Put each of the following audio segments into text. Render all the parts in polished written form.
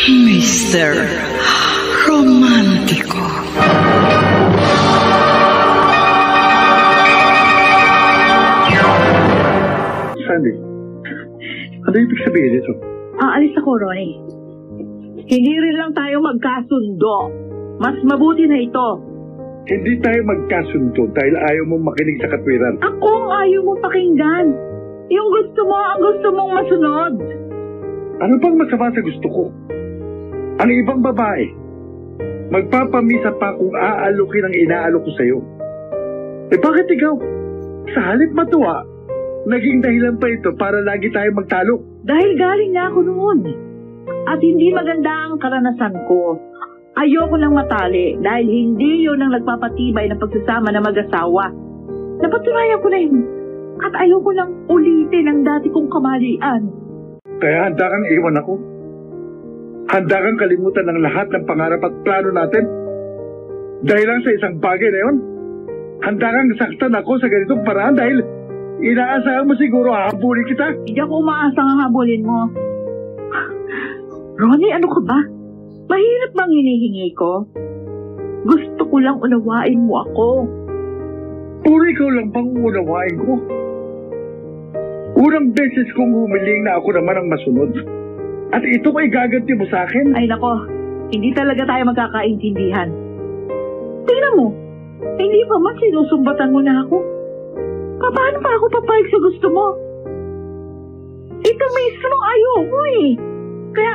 Mr. Romántico. Sandy, ano ibig sabihin nito? Aalis ako, Ronnie. Hindi rin lang tayo magkasundo. Mas mabuti na ito. Hindi tayo magkasundo dahil ayaw mong makinig sa katwiran. Ako ang ayaw mo pakinggan. Yung gusto mo, ang gusto mong masunod. Ano bang masama sa gusto ko? Ang ibang babae, magpapamisa pa kung aalukin ang inaalok ko sa'yo. Eh bakit ikaw? Sa halip matuwa, naging dahilan pa ito para lagi tayo magtalo. Dahil galing na ako noon. At hindi maganda ang karanasan ko. Ayoko nang matali dahil hindi yun ang nagpapatibay ng pagsasama ng mag-asawa. Napatunayan ko na yun. At ayoko nang ulitin ang dati kong kamalian. Kaya handa kang iwan ako. Handa kang kalimutan ng lahat ng pangarap at plano natin. Dahil lang sa isang bagay na yun. Handa kang saktan ako sa ganitong paraan dahil inaasahan mo siguro hahabulin kita. Hindi ako umaasang hahabulin mo. Ronnie, ano ka ba? Mahirap bang hinihingi ko? Gusto ko lang unawain mo ako. Puro ikaw lang bang unawain ko? Unang beses kong humiling na ako naman ang masunod. At ito ay gaganti mo sa akin? Ay nako, hindi talaga tayo magkakaintindihan. Tingnan mo, hindi pa man sinusumbatan mo na ako. Paano pa ako papayag sa gusto mo? Ito mismo ayoko eh. Kaya,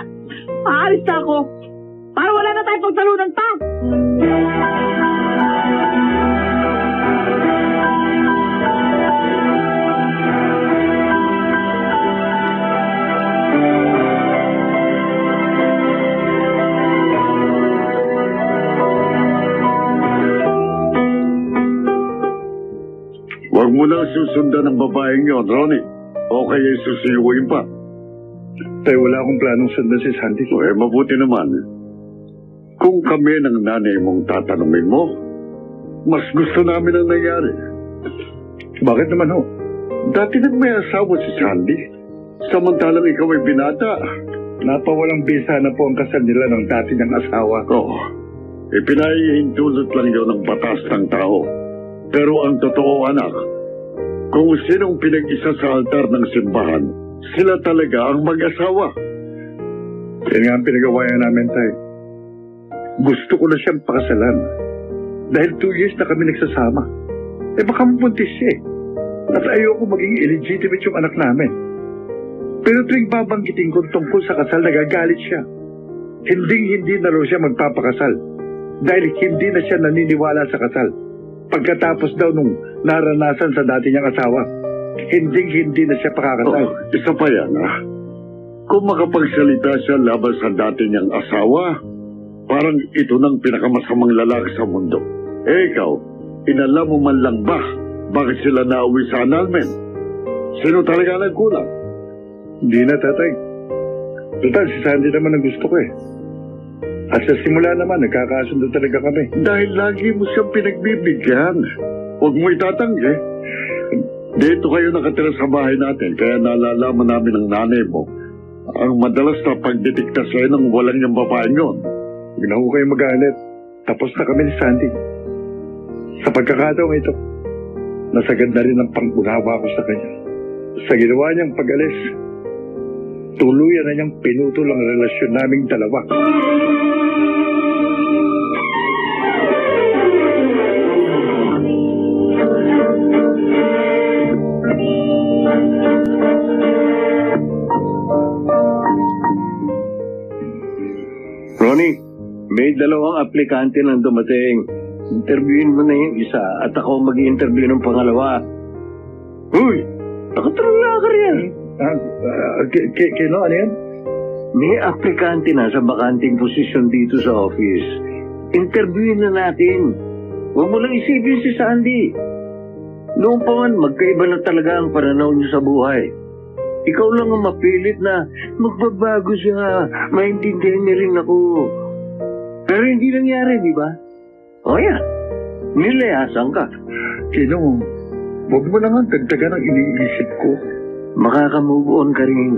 aalis na ako. Para wala na tayong pagtalunan pa. Huwag mo nang susundan ng babaeng yun, Ronnie. O kaya susiluin pa. Tay, wala akong planong sundan si Sandy. Mabuti naman. Kung kami ng nanay mong tatanungin mo, mas gusto namin ang nangyari. Bakit naman ho? Dati nang may asawa si Sandy. Samantalang ikaw ay binata. Napawalang bisa na po ang kasal nila ng dati niyang asawa. Ipinahihintulot lang yun ng batas ng tao. Pero ang totoo, anak, kung sinong pinag-isa sa altar ng simbahan, sila talaga ang mag-asawa. Yan nga ang pinagawayan namin, Tay. Gusto ko na siyang pakasalan. Dahil 2 years na kami nagsasama. Baka mapuntis siya eh. At ayoko maging illegitimate yung anak namin. Pero tuwing babanggitin ko tungkol sa kasal, nagagalit siya. Hindi na raw siya magpapakasal. Dahil hindi na siya naniniwala sa kasal. Pagkatapos daw nung naranasan sa dati niyang asawa, hindi na siya pakakasal. Isa pa yan, ha? Kung makapagsalita siya laban sa dati niyang asawa, parang ito nang pinakamasamang lalaki sa mundo. Ikaw, inalam mo man lang ba bakit sila nauwi sa annulment? Sino talaga nagkulang? Hindi na, tatay. Total, si Sandy naman ang gusto ko eh. At sa simula naman, nagkakasundo talaga kami. Dahil lagi mo siyang pinagbibigyan. Huwag mo itatanggi. Dito kayo nakatira sa bahay natin, kaya nalalaman namin ng nanay mo ang madalas na pagdetekta sa'yo ng walang yung babaeng yun. Huwag na kayo magalit. Tapos na kami ni Sandy. Sa pagkakataong ito, nasagad na rin ang pangunawa ko sa kanya. Sa ginawa niyang pag-alis, tuluyan na niyang pinutol ang relasyon naming dalawa. Ronnie, may 2 aplikante nang dumating. Interviewin mo na yung isa at ako mag-i-interview ng pangalawa. Uy, nakatulala ka rin. Kino, ano yan? May aplikante na sa bakanting posisyon dito sa office. Interviewin na natin. Huwag mo lang isipin si Sandy. Noong pa man, magkaiba na talaga ang pananaw niyo sa buhay. Ikaw lang ang mapilit na magbabago siya. Maintindihan niya rin ako. Pero hindi nangyari, di ba? O yan, nilayasan ka. Kino, huwag mo lang ang dagdagan ang iniisip ko. Makaka-move on ka rin.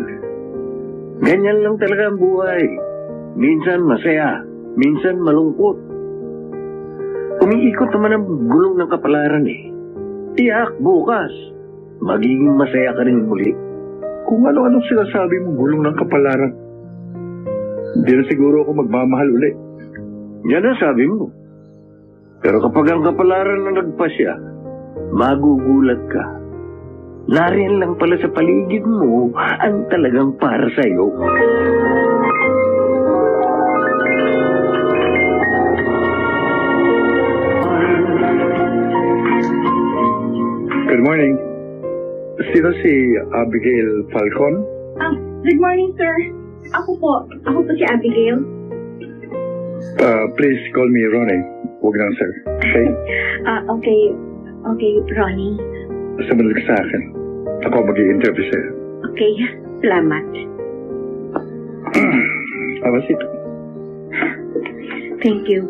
Ganyan lang talaga ang buhay. Minsan masaya, minsan malungkot. Umiikot naman ang gulong ng kapalaran eh. Tiyak, bukas, magiging masaya ka rin muli. Kung ano-anong sinasabi mong gulong ng kapalaran, hindi na siguro ako magmamahal uli. Yan ang sabi mo. Pero kapag ang kapalaran na nagpasya, magugulat ka. Nariyan lang pala sa paligid mo ang talagang para sa'yo. Good morning. Sino si Abigail Falcon? Good morning, sir. Ako po si Abigail. Please call me Ronnie. Huwag lang, sir. Okay? Okay, Ronnie. Sumunod ka sa akin. Ako mag-i-interview sa'yo. Okay, salamat. Abasit. Thank you.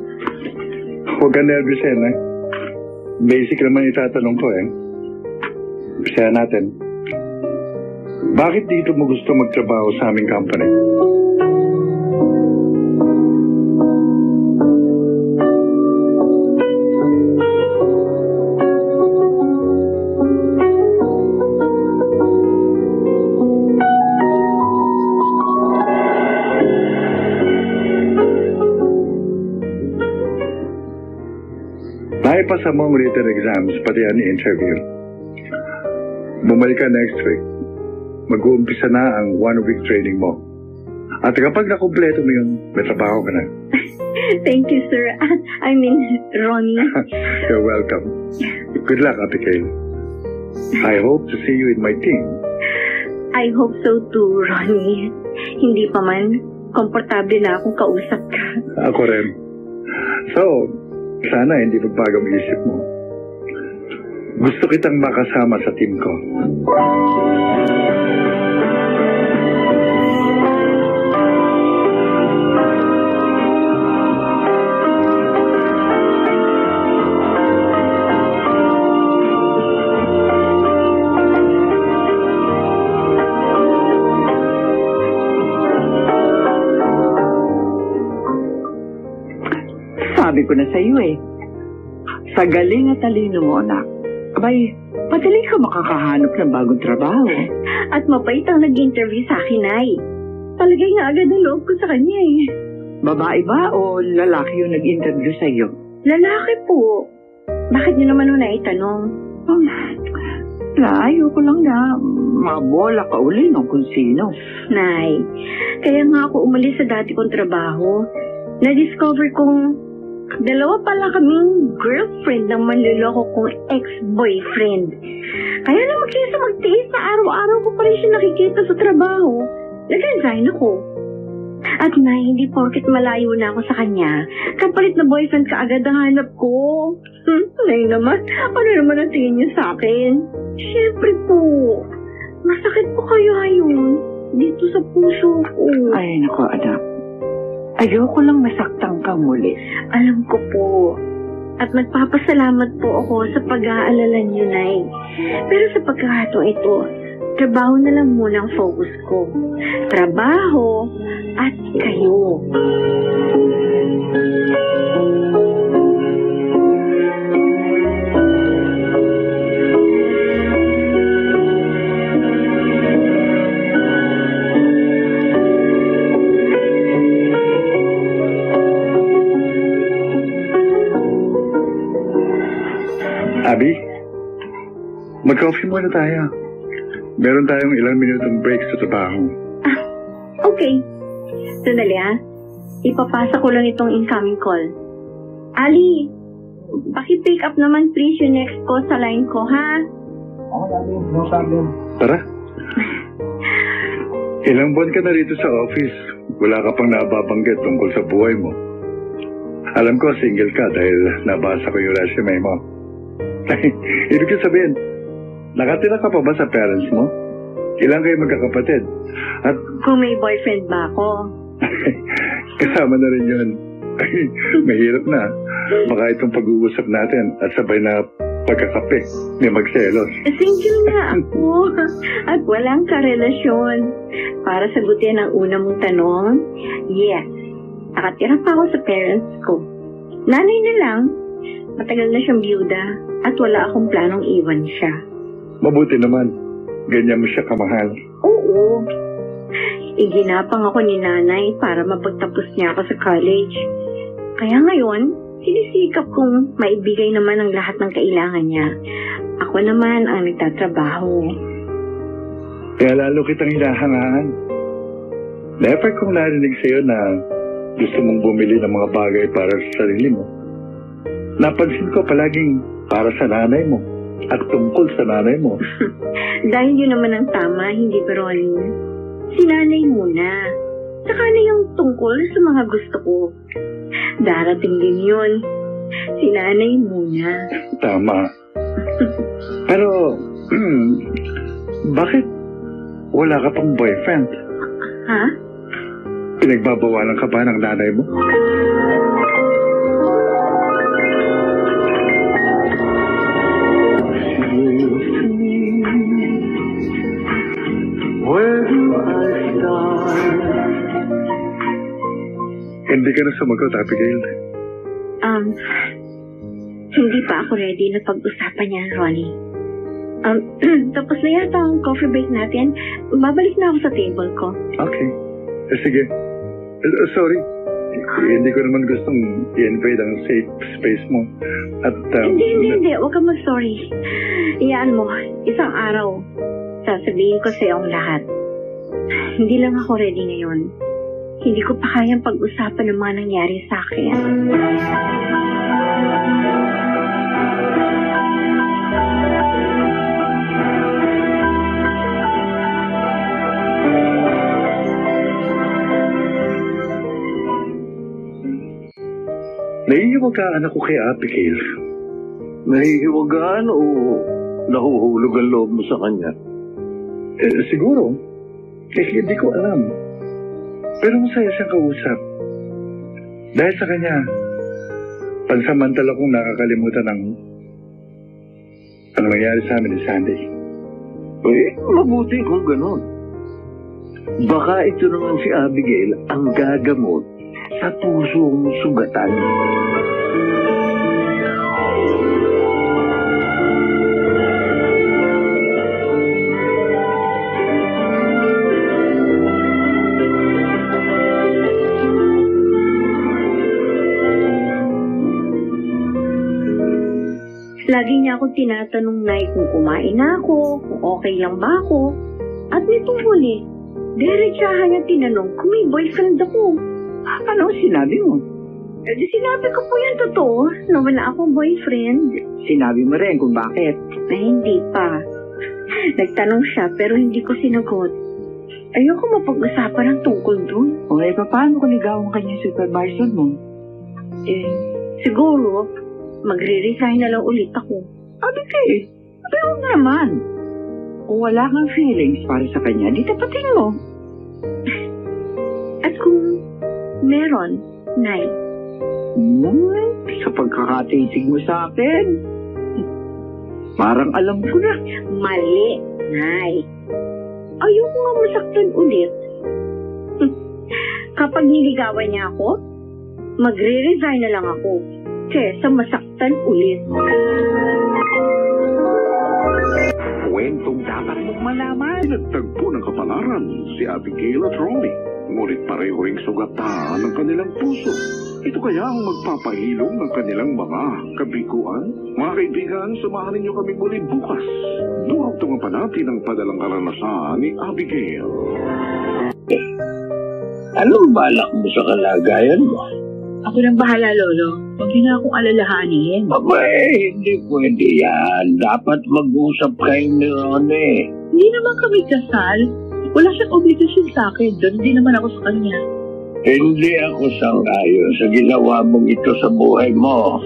Huwag ka nervous eh. Basic naman itatanong ko eh. Umpisa natin. Bakit dito mo gusto magtrabaho sa aming company? Naipasa mo ang written exams, pati ang interview. Bumalik ka next week. Mag-uumpisa na ang 1-week training mo. At kapag nakumpleto mo yun, may trabaho ka na. Thank you, sir. I mean, Ronnie. You're welcome. Good luck, Abigail. I hope to see you in my team. I hope so too, Ronnie. Hindi pa man, komportable na akong kausap ka. Ako rin. So, sana hindi magbago ang isip mo. Gusto kitang makasama sa team ko. Sabi ko na sa iyo eh. Sa galing at talino mo, anak, abay, madali ka makakahanap ng bagong trabaho. At mapait ang nag-interview sa akin, ay. Palagay nga agad ang loob ko sa kanya eh. Babae ba o lalaki yung nag-interview sa iyo? Lalaki po. Bakit niyo naman una itanong? Ayoko lang na mabola ka uli ng kung sino. Nay, kaya nga ako umalis sa dati kong trabaho. Na-discover kong dalawa pala kaming girlfriend ng manluloko kong ex-boyfriend. Kaya naman kaysa magtiis na araw-araw ko pa rin siya nakikita sa trabaho. Nag-resign ako. At Nay, hindi porket malayo na ako sa kanya, kapalit na boyfriend ka agad ang hanap ko. Nay naman, ano naman ang tingin niyo sa akin? Siyempre po, masakit po kayo yun dito sa puso ko. Ay, naku anak. Ayoko lang masaktan ka muli. Alam ko po. At magpapasalamat po ako sa pag-aalala niyo, Nay. Pero sa pagkakataong ito, trabaho na lang muna ang focus ko. Trabaho at kayo. Abi, mag-coffee muna tayo. Meron tayong ilang minutong break sa trabaho. Okay. Sandali ipapasa ko lang itong incoming call. Ali, paki-pick up naman please yung next call sa line ko, ha? No problem. Tara. Ilang buwan ka na rito sa office. Wala ka pang nababanggit tungkol sa buhay mo. Alam ko single ka dahil nabasa ko yung resume mo. Ibig sabihin, nakatira ka pa ba sa parents mo? Ilang kayo magkakapatid? At kung may boyfriend ba ako? Kasama na rin yun. Mahirap na. Baka itong pag-uusap natin at sabay na pagkakape ni magselos. Single na ako at walang karelasyon. Para sagutin ang una mong tanong, yes, Nakatira pa ako sa parents ko. Nanay na lang. Matagal na siyang byuda at wala akong planong iwan siya. Mabuti naman. Ganyan mo siya kamahal. Oo. Iginapang ako ni nanay para mapagtapos niya ako sa college. Kaya ngayon, sinisikap kong maibigay naman ang lahat ng kailangan niya. Ako naman ang nagtatrabaho. Kaya lalo kitang hinahangaan. Never kong narinig sa'yo na gusto mong bumili ng mga bagay para sa sarili mo. Napansin ko palaging para sa nanay mo at tungkol sa nanay mo. Dahil yun naman ang tama, hindi ba, Ronnie? Si nanay muna. Saka na yung tungkol sa mga gusto ko. Darating din yun. Si nanay muna. Tama. Pero, bakit wala ka pang boyfriend? Ha? Pinagbabawalan ka ba ng nanay mo? Where do I start? Hindi ka na sumagot, Abigail. Hindi pa ako ready na pag-usapan yan, Ronnie. Tapos na yata ang coffee break natin. Babalik na ako sa table ko. Okay. Sige. Sorry. Hindi ko naman gustong i-invade ang safe space mo. At, Hindi. Huwag kang mag-sorry. Iyaan mo. Isang araw, sasabihin ko sa'yo ang lahat. Hindi lang ako ready ngayon. Hindi ko pa kayang pag-usapan ng mga nangyari sa akin. Nahihiwagaan ako kay Abigail. Nahihiwagaan o nahuhulog ang loob mo sa kanya? Siguro. Hindi ko alam. Pero masaya siyang kausap. Dahil sa kanya, pansamantala kong nakakalimutan ang nangyari sa amin ni Sandy. Mabuti kung ganon. Baka ito naman si Abigail ang gagamot sa pusong sugatan. Lagi niya ako tinatanong, Nay, kung kumain na ako, kung okay lang ba ako. At nitong huli, diretsahan niya tinanong kung may boyfriend ako. Ano sinabi mo? Di sinabi ko po yan totoo, na wala akong boyfriend. Sinabi mo rin kung bakit. Ay, hindi pa. Nagtanong siya pero hindi ko sinagot. Ayoko mapag-usapan ang tungkol dun. O paano kung ligawan ka niya supervisor mo? Siguro, magre-resign na lang ulit ako. Abigail, huwag naman. Kung wala kang feelings para sa kanya, di tapatin mo. At kung meron, Nay. Sa pagkakatitig mo sa akin, parang alam ko na. Mali, Nay. Ayoko nga masaktan ulit. Kapag niligawan niya ako, magre-resign na lang ako. Kesa masaktan ulit. Kwentong dapat mong malaman. Nagtagpo ng kapalaran si Abigail at Ronnie. Ngunit pareho ring sugatan ng kanilang puso. Ito kaya ang magpapahilom ng kanilang mga kabiguan? Mga kaibigan, samahan ninyo kami muli bukas. Durugtungan pa natin ang padalang karanasan ni Abigail. Anong balak mo sa kalagayan mo? Ako nang bahala, Lolo. Huwag niyo na akong alalahanin. Abay, hindi pwede yan. Dapat mag-usap kayo ni Ronnie. Hindi naman kami kasal. Wala siyang obligasyon sa akin. Doon din naman ako sa kanya. Hindi ako sangayon sa ginawa mong ito sa buhay mo.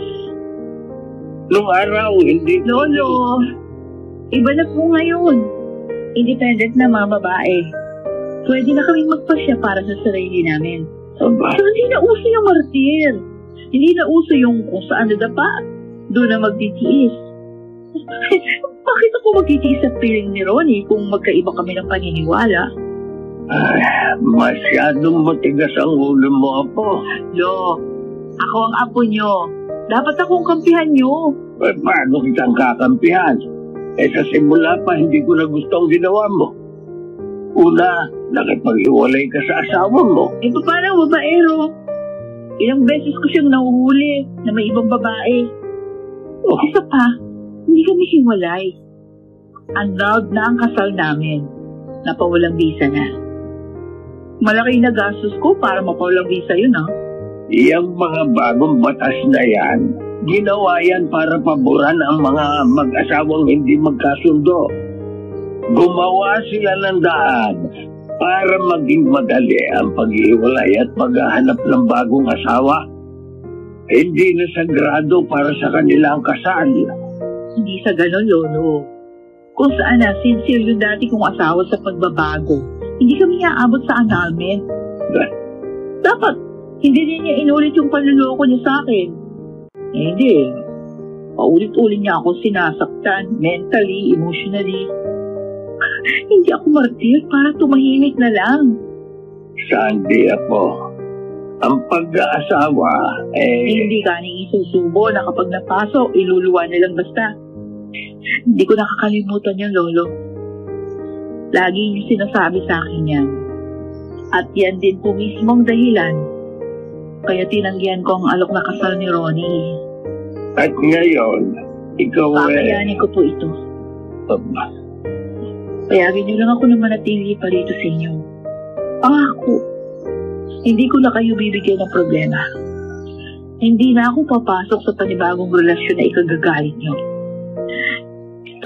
Nung araw, hindi... Lolo, iba na po ngayon. Independent na mga babae. Pwede na kaming magpasya para sa sarili namin. Aba, So, hindi na uso yung martir. Hindi na uso yung kung saan nadapa. Doon na magtitiis. Bakit ako magtitiis sa piling ni Ronnie kung magkaiba kami ng paniniwala? Masyadong matigas ang ulo mo, Apo. Lo, ako ang apo nyo. Dapat akong kampihan nyo. Paano kitang kakampihan? Sa simula pa, hindi ko na gusto ang ginawa mo. Una, nakipag-iwalay ka sa asawa mo. Paano babaero? Ilang beses ko siyang nahuhuli na may ibang babae. Isa pa, hindi kami hiwalay. Annulled na ang kasal namin. Napawalang visa na. Malaki na gastos ko para mapawalang visa yun, ha? Iyang mga bagong batas na yan, ginawa yan para paboran ang mga mag-asawang hindi magkasundo. Gumawa sila ng daan para maging madali ang pag-iwalay at paghahanap ng bagong asawa. Hindi na sagrado para sa kanila ang kasal. Hindi sa ganon, Lolo. Kung saan na sincere yung dati kong asawa sa pagbabago, hindi kami aabot sa annulment. Dapat, hindi din niya inulit yung panluloko niya sa akin. Hindi. Paulit-ulit niya ako sinasaktan, mentally, emotionally. Hindi ako martir para tumahimik na lang. Sandy, Apo, ang pag-aasawa, Hindi ka nang isusubo na kapag napasok, iluluwa na lang basta. Hindi ko nakakalimutan yan, Lolo. Lagi niyo sinasabi sa akin yan. At yan din po mismo ang dahilan kaya tinanggihan ko ang alok na kasal ni Ronnie. At ngayon, ikaw Kakayanin ko po ito. Payagan niyo lang ako na manatili pa rito sa inyo. Pangako, hindi ko na kayo bibigyan ng problema. Hindi na ako papasok sa panibagong relasyon na ikagagalit niyo.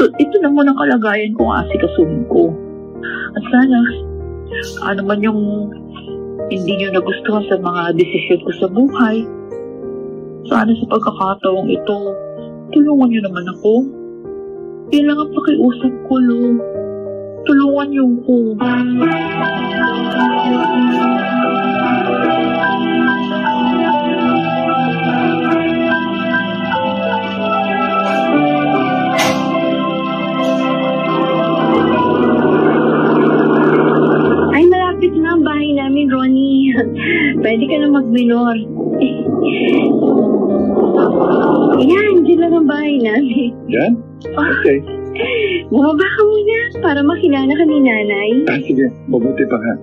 Ito na muna kalagayan kung asikasuhin ko. At sana, ano man yung hindi niyo nagustuhan sa mga desisyon ko sa buhay, sana sa pagkakataong ito, tulungan niyo naman ako. Yan lang ang pakiusap ko, Lo. Tulungan niyo ko. Ay, malapit na ang bahay namin, Ronnie. Pwede ka na mag-minor. Yan, dyan lang ang bahay namin. Yan? Okay. Bumaba ka muna para makilala ka ni nanay. Sige, mabuti pa nga.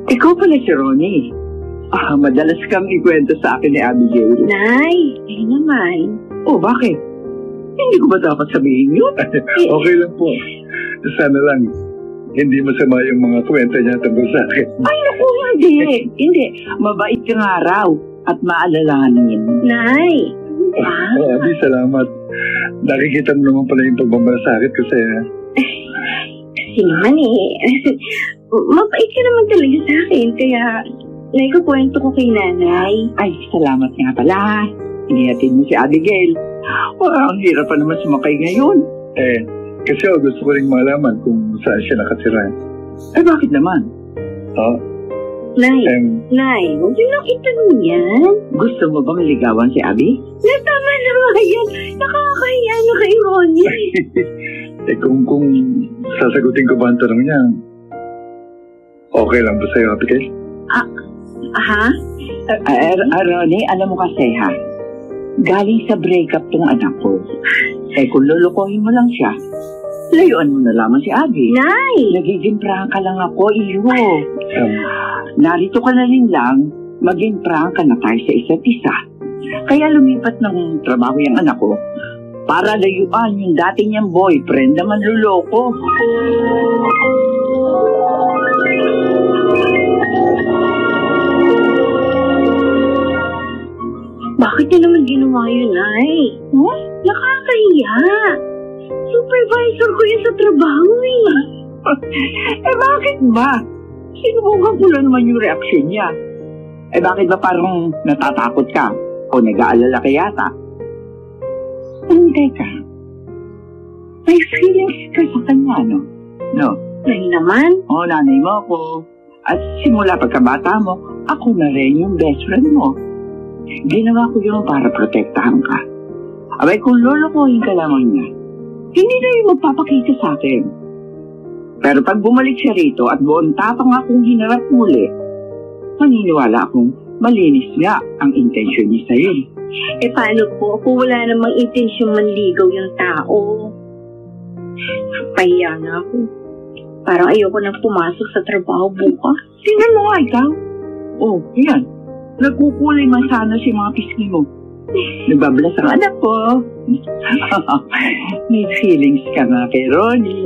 Ikaw pala si Ronnie. Madalas kang ikwento sa akin ni Abigail. Nay, ay naman. Oh, bakit? Hindi ko ba dapat sabihin yun? Okay lang po. Sana lang, hindi masama yung mga kwenta niya tungkol sa akin. Ay, naku, hindi. Mabait ka nga raw at maalalahanin. Nay. Abi, salamat. Nakikita mo naman pala yung pagmamalasakit ko sa'yo. Kasi naman mabait ka naman talaga sa akin, kaya naikukwento ko kay nanay. Ay, salamat nga pala. Inihatid mo si Abigail. Ang hirap pa naman sumakay ngayon. Kasi gusto ko rin malaman kung saan siya nakatira. Bakit naman? Nay, huwag yun lang itanong yan. Gusto mo bang ligawan si Abi? Tama na nga yan. Nakakahiya na kay Ronnie. Kung sasagutin ko ba ang tanong niya, okay lang ba sa'yo, Abigail? Ronnie, alam mo kasi ha, galing sa breakup tong anak ko. Kung lulukohin mo lang siya, layuan mo na lamang si Abi. Nay! Nagiging prangka lang ako, iyo. Narito ka na rin lang, maging prangka na tayo sa isa't isa. Kaya lumipat ng trabaho yung anak ko para layuan yung dati niyang boyfriend na manluloko. Bakit niya naman ginawa yun, Nay? Nakakahiya. Supervisor ko yun sa trabaho Bakit ba? Sinubukan ko lang naman yung reaksyon niya. Bakit ba parang natatakot ka? O nag-aalala ka yata? Teka. May feelings ka sa kanya, no? No? Nay naman. Nanay mo ako. At simula pagkabata mo, ako na rin yung best friend mo. Ginawa ko yun para protektahan ka. Abay, kung lolokohin ka lamang niya, hindi na yung magpapakita sa akin. Pero pag bumalik siya rito at buong tapang akong hinarap muli, maniniwala akong malinis nga ang intensyon niya sa'yo. Eh paano po kung wala namang intensyon manligaw yung tao? Pahiya na ako. Parang ayoko nang pumasok sa trabaho bukas. Tingnan mo nga ikaw. Oh, yan. Nagkukulay man sana si mga pisngi mo. Nagbablas ang anak ko. May feelings ka nga kay Ronnie.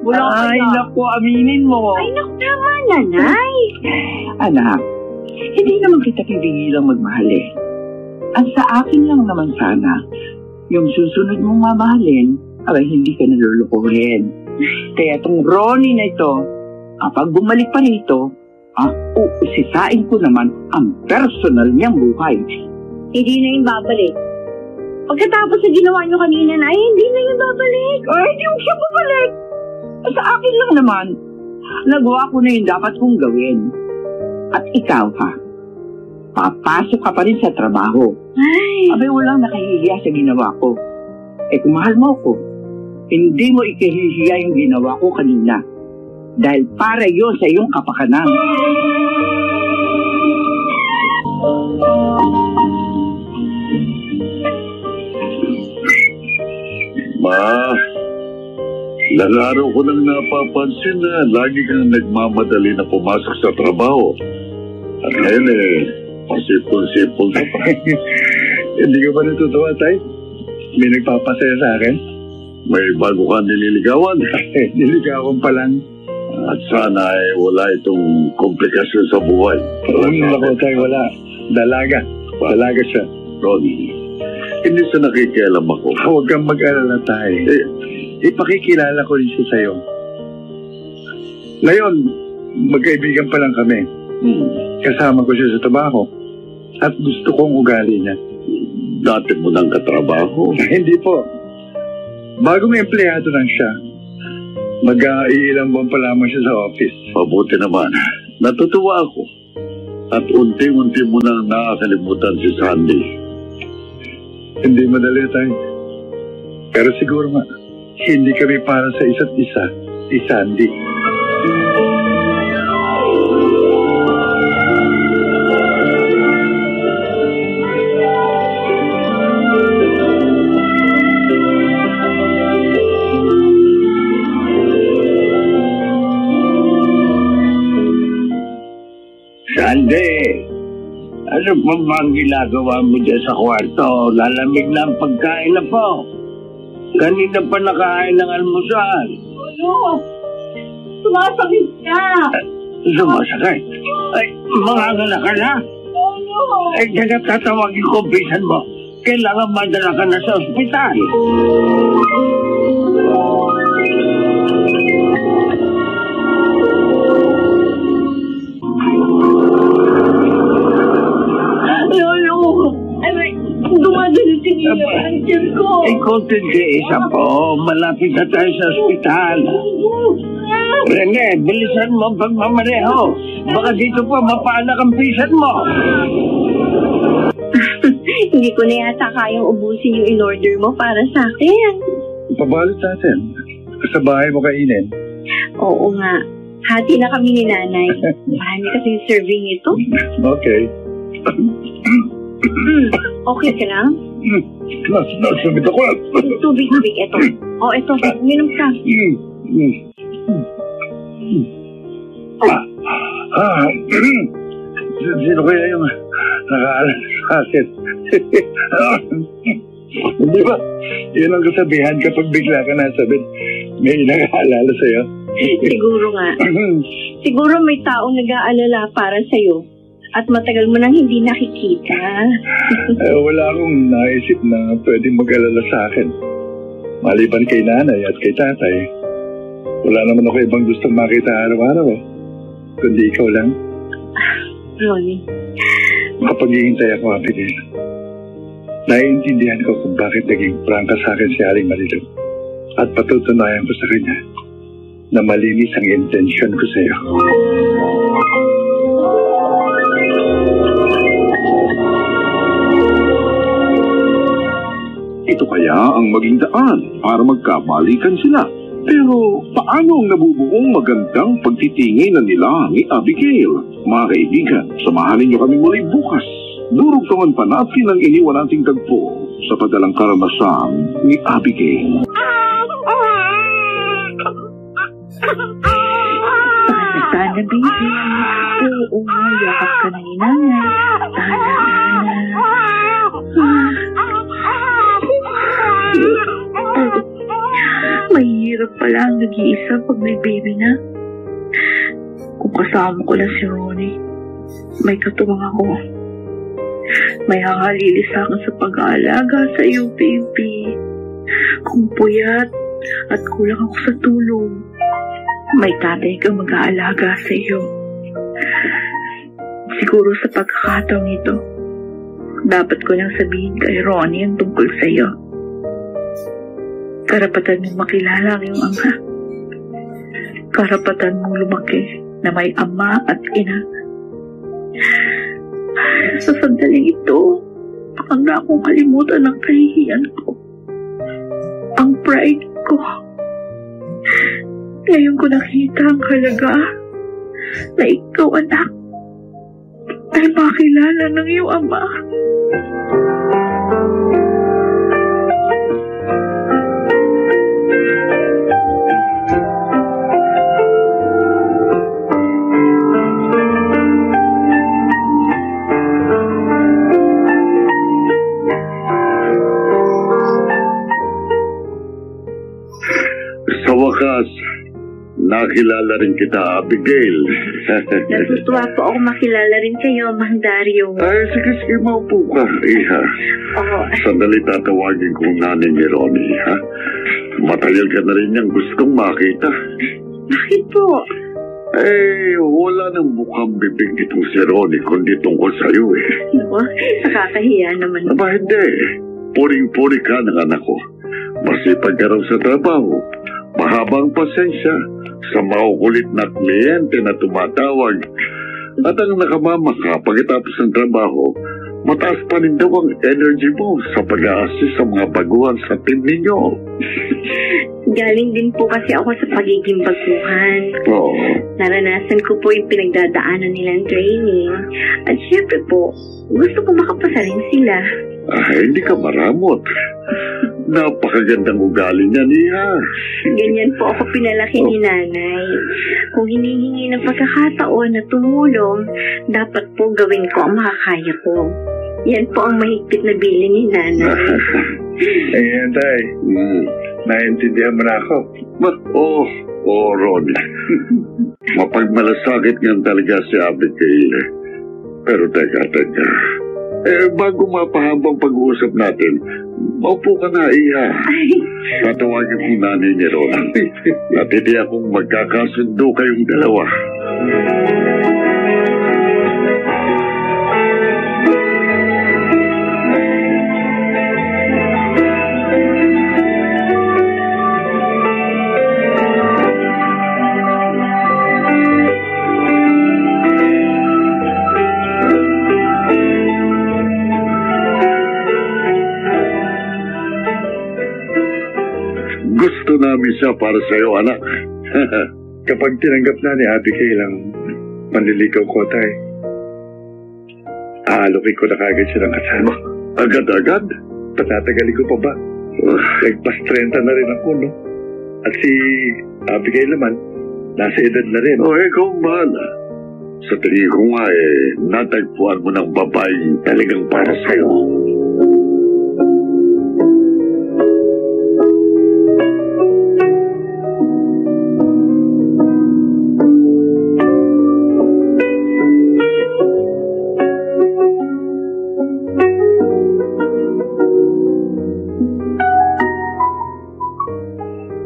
Ay, naku, aminin mo. Ay, naku naman, nanay. Anak, hindi naman kita pipigilang magmahal. Ang sa akin lang naman sana, yung susunod mong mamahalin, ay hindi ka nalulukuhin. Kaya itong Ronnie na ito, kapag bumalik pa rito, usisain ko naman ang personal niyang buhay. Hindi na yung babalik. Pagkatapos na ginawa niyo kanina na, hindi na yung babalik. Ay, hindi mo siya babalik. Sa akin lang naman, nagawa ko na yung dapat kong gawin. At ikaw ha, papasok ka pa rin sa trabaho. Ay. Abay, walang nakahihiya sa ginawa ko. Eh kung mahal mo ko, hindi mo ikahihiya yung ginawa ko kanina. Dahil para yun sa iyong kapakanan. Ma, ilang araw ko nang napapansin na lagi kang nagmamadali na pumasok sa trabaho. At ngayon pasipon-sipon ka pa. Hindi ka ba natutuwa, Tay? May nagpapasaya sa akin? May bago ka nililigawan. Niligawan pa lang. At sana wala itong komplikasyon sa buhay. Ako, Tay, wala. Dalaga siya. Ronnie, hindi sa nakikialam ako. Huwag kang mag-alala, Tay. Ipakikilala ko rin siya sa'yo. Ngayon, magkaibigan pa lang kami. Kasama ko siya sa trabaho. At gusto kong ugali niya. Dati mo nang katrabaho. Hindi po. Bagong empleyado lang siya. Mag-iilang buwan pa lamang siya sa office. Mabuti naman. Natutuwa ako. At unti-unti mo nang nakakalimutan si Sandy. Hindi madali, Tay. Pero siguro nga, hindi kami para sa isa't isa, si Sandy. Sandy, ano pa ba ang ginagawa mo dyan sa kwarto? Lalamig na ang pagkain na po. Kanina pa nakain ng almusal. Ano? Sumasakit ka. Sumasakit? Ay, mangangala ka na? Ano? Ay, tatawagin ko bisan mo. Kailangan madala ka na sa ospital. Ang tiyan ko. Konting isa po. Malapit na tayo sa ospital. Rene, bilisan mo ang pagmamaneho. Baka dito pa mapaanak ang pisan mo. Hindi ko na yata kayang ubusin yung in-order mo para sa akin. Pabalot natin. Sa bahay mo kainin. Oo nga. Hati na kami ni nanay. Marami kasing serving ito. Okay. Okay ka lang? Nasumit ako. Tubig. Ito. Ito. Uminom ka. Sino kaya yung nakaalala sa akin? Hindi ba? Yun ang kasabihan kapag bigla ka nasabit, may nakaalala sa'yo. Siguro nga. Siguro may taong nag-aalala para sa'yo at matagal mo nang hindi nakikita. Wala akong naisip na pwedeng mag-alala sa akin. Maliban kay nanay at kay tatay, wala naman ako ibang gustong makita araw-araw kundi ikaw lang. Ronnie. Makapaghihintay ako, Abigail. Naiintindihan ko kung bakit naging prangka sa akin si Aling Marilu. At patutunayan ko sa kanya na malinis ang intensyon ko sa iyo. ito kaya ang maging daan para magkabalikan sila. Pero paano ang nabubuong magandang pagtitinginan nila ni Abigail? Mga kaibigan, samahan ninyo kami muli bukas. Durugtungan pa natin ang iniwan nating tagpo sa padalang karanasan ni Abigail. Sana, baby. Oo, yakap ka na ni nanay. Mahirap pala ang nag-iisa pag may baby na. Kung kasama ko lang si Ronnie, may katuwang ako. May hangalili sa akin sa pag-aalaga sa iyo, baby. Kung puyat at kulang ako sa tulong, may tatay kang mag-aalaga sa iyo. Siguro sa pagkakataong ito, dapat ko nang sabihin kay Ronnie ang tungkol sa iyo. Karapatan mong makilala ang iyong ama. Karapatan mong lumaki na may ama at ina. Sa sandaling ito, handa akong kalimutan ang kahihiyan ko. Ang pride ko. Ngayon ko nakita ang halaga na ikaw, anak, ay makilala ng iyong ama. Sa wakas, nakilala rin kita, Abigail. Natutuwa po ako makilala rin kayo, Mang Dario. Ay, sige, maupo ka, Iha. Oo. Sandali tatawagin kong nanay ni Ronnie, ha? Matagal ka na rin niyang gustong makita. Bakit po? Eh, wala nang mukhang bibig itong si Ronnie kundi tungkol sa'yo, eh. Naku, nakakahiya naman. Aba, hindi. Puring-puri ka ng anak ko. Masipag ka raw sa trabaho. Mahabang pasensya sa makukulit na kliyente na tumatawag. At ang nakamamaka pagkatapos ng trabaho, mataas pa rin daw ang energy mo sa pag-a-assist sa mga baguhan sa team ninyo. Galing din po kasi ako sa pagiging baguhan. Oo. Naranasan ko po yung pinagdadaanan nilang training. At syempre po, gusto ko makapasa rin sila. Hindi ka maramot. Napakagandang ugali niya niya. Ganyan po ako pinalaki ni nanay. Kung hinihingi ng pagkakataon na tumulong, dapat po gawin ko ang makakaya ko. Yan po ang mahigpit na bili ni nanay. Ayan, tay. Naintindihan mo na ako. Ronnie. Mapagmalasakit nga talaga si Abigail. Pero teka. Bago mapahabang pag-uusap natin, maupo ka na, Iha. Tatawagin kong nanay ni Ronnie. Natitiyak kong magkakasundo kayong dalawa. Gusto namin siya para sa'yo, anak. Kapag tinanggap na ni Abigail ang manliligaw ko, tay, aalukin ko na kagad siya ng kasama. Agad-agad? Patatagali ko pa ba? Nagpas 30 na rin ako, no? At si Abigail naman, nasa edad na rin. Ikaw ang bahala. Sa tingin ko nga, natagpuan mo ng babaeng talagang para sa'yo.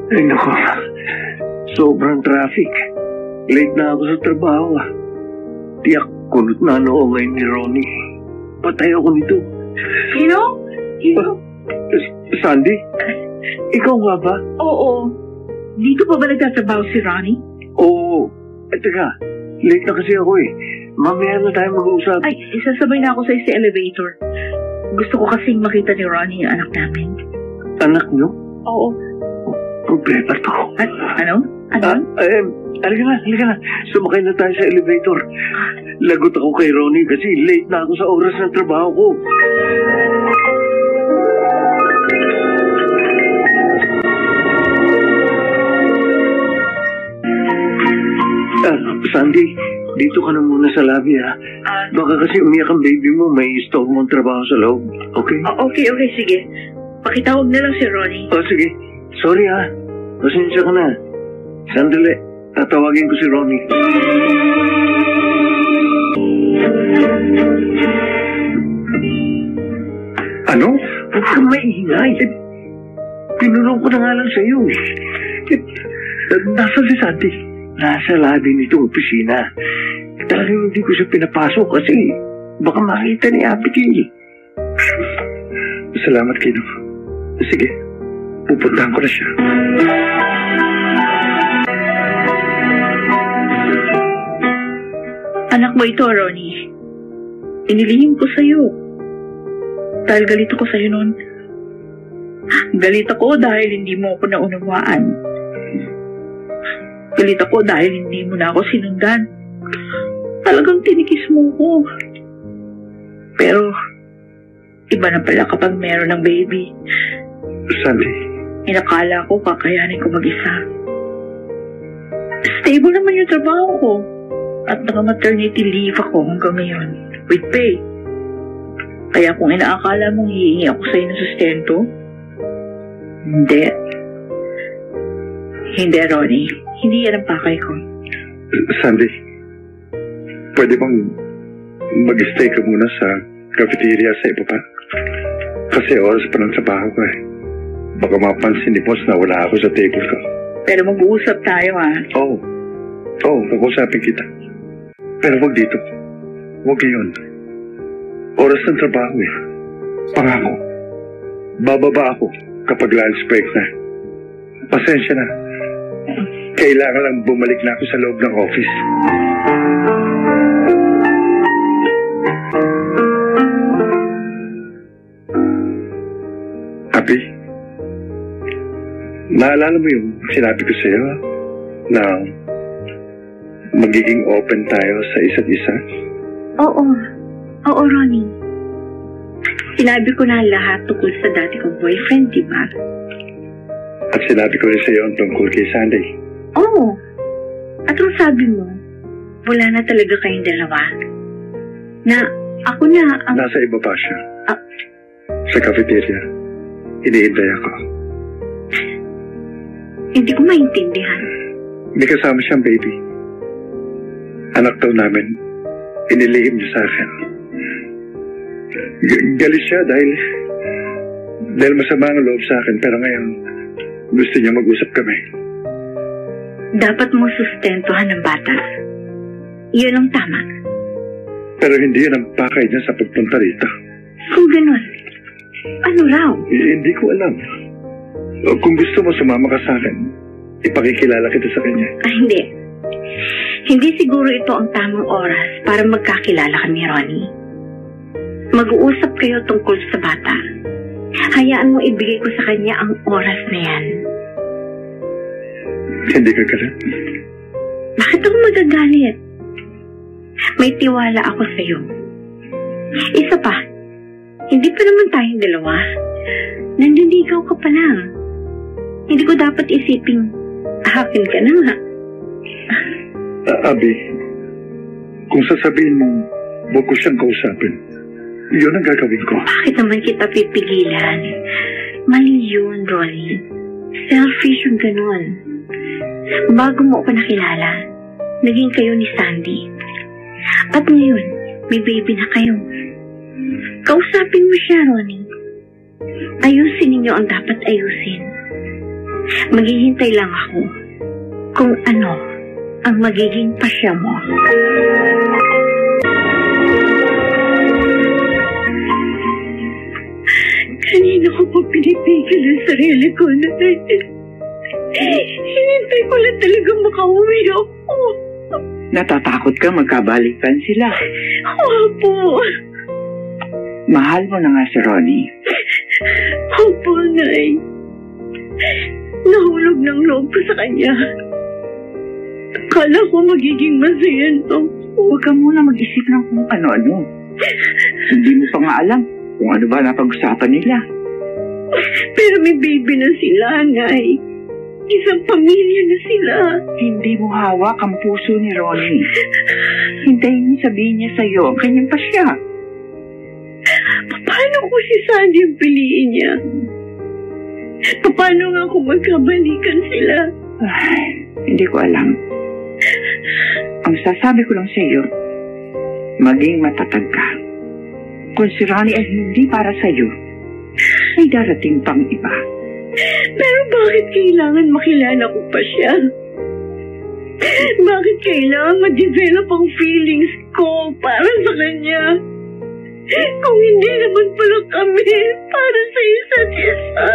Ay, naku. Sobrang traffic. Late na ako sa trabaho. Tiyak, kulot na noo ngayon ni Ronnie. Patay ako nito. Sino? Sandy? Ikaw nga ba? Oo. Dito pa ba nagtatrabaho si Ronnie? Oo. Teka, late na kasi ako eh. Mamaya na tayo mag-uusap. Ay, isasabay na ako sa elevator. Gusto ko kasing makita ni Ronnie yung anak namin. Anak nyo? Oo. Problema to. Ano? Halika na. Sumakay na tayo sa elevator. Lagot ako kay Ronnie kasi late na ako sa oras ng trabaho ko. Sandy, dito ka na muna sa lobby, ha? Baka kasi umiyak ang baby mo, may stove mong trabaho sa loob. Okay? Okay, sige. Pakitawag na lang si Ronnie. Sige. Sorry, ha? Pasensya ka na. Sandali, tatawagin ko si Ronnie. Ano? Huwag kang maingay. Pinulong ko na nga lang sa'yo. Nasa si Sandy? Nasa lobby nitong opisina. Talagang hindi ko siya pinapasok kasi baka makita ni Abigail. Salamat, Kino. Sige, pupuntahan ko na siya. Anak mo ito, Ronnie. Inilihim ko sa'yo. Dahil galit ako sa'yo noon. Galit ako dahil hindi mo ako naunawaan. Galit ako dahil hindi mo na ako sinundan. Talagang tinikis mo ko. Pero, iba na pala kapag meron ng baby. Sandy. Inakala ko kakayanin ko mag-isa. Stable naman yung trabaho ko. At naka-maternity leave ako hanggang ngayon. With pay. Kaya kung inaakala mong hihingi ako sa'yo ng sustento, hindi. Hindi, Ronnie. Hindi yan ang pakay ko. Sandy, pwede bang mag-stay ka muna sa cafeteria sa ibaba? Kasi oras pa ng trabaho ko eh. Baka mapansin ni boss na wala ako sa table ko. Pero mag-uusap tayo, ha? Oo, kakusapin kita. Pero wag dito. Wag ngayon. Oras ng trabaho eh. Pangako. Bababa ako kapag lunch break na. Pasensya na. Kailangan lang bumalik na ako sa loob ng office. Abi, naalala mo yung sinabi ko sa'yo na magiging open tayo sa isa't isa? Oo, Ronnie. Sinabi ko na lahat tungkol sa dati kong boyfriend, di ba? At sinabi ko rin sa'yo ang tungkol kay Sandy. Oo. At ang sabi mo, wala na talaga kayong dalawa. Na ako na ang... Nasa iba pa siya. Sa cafeteria. Hinihintay ako. Hindi ko maintindihan. May kasama siyang baby. Anak daw namin. Inilihim niya sa akin. Galit siya dahil masama ang loob sa akin. Pero ngayon, gusto niya mag-usap kami. Dapat mo sustentuhan ng bata. Iyon ang tama. Pero hindi yun ang pakay niya sa pagpunta rito. Kung ganun, ano raw? Hindi ko alam. Kung gusto mo sumama ka sa akin, ipakikilala kita sa kanya. Hindi. Hindi siguro ito ang tamang oras para magkakilala kami, Ronnie. Mag-uusap kayo tungkol sa bata. Hayaan mo ibigay ko sa kanya ang oras na yan. Hindi ka galit? Bakit ako magagalit? May tiwala ako sa'yo. Isa pa, hindi pa naman tayong dalawa. Nandiligaw ka pa lang. Hindi ko dapat isiping akin ka na nga. Abi, kung sasabihin mo, huwag ko siyang kausapin. Yun ang gagawin ko. Bakit naman kita pipigilan? Mali yun, Ronnie. Selfish yung ganun. Bago mo ako nakilala, naging kayo ni Sandy. At ngayon, may baby na kayo. Kausapin mo siya, Ronnie. Ayusin ninyo ang dapat ayusin. Maghihintay lang ako kung ano ang magiging pasya mo. Kanina ko pa pinipigil ang sarili ko na hinintay ko lang talaga makauwi ako. Natatakot ka magkabalikan sila. Opo. Mahal mo na nga si Ronnie. Opo, Nay. Nahulog ng loob ko sa kanya. Akala ko magiging masaya to. Huwag ka muna mag-isip ng kung ano-ano. Hindi mo pa nga alam kung ano ba napag-usapan nila. Pero may baby na sila, Nay. Isang pamilya na sila. Hindi mo hawak ang puso ni Ronnie. Hintayin mo sabihin niya sa'yo ang kanyang pasya. Paano ko si Sandy ang piliin niya? Paano nga kung magkabalikan sila? Ay, hindi ko alam. Ang sasabi ko lang sa'yo, maging matatag ka. Kung si Ronnie ay hindi para sa'yo, ay darating pang iba. Pero bakit kailangan makilala ko pa siya? Bakit kailangan ma-develop ang feelings ko para sa kanya? Kung hindi naman pala kami para sa isa't isa.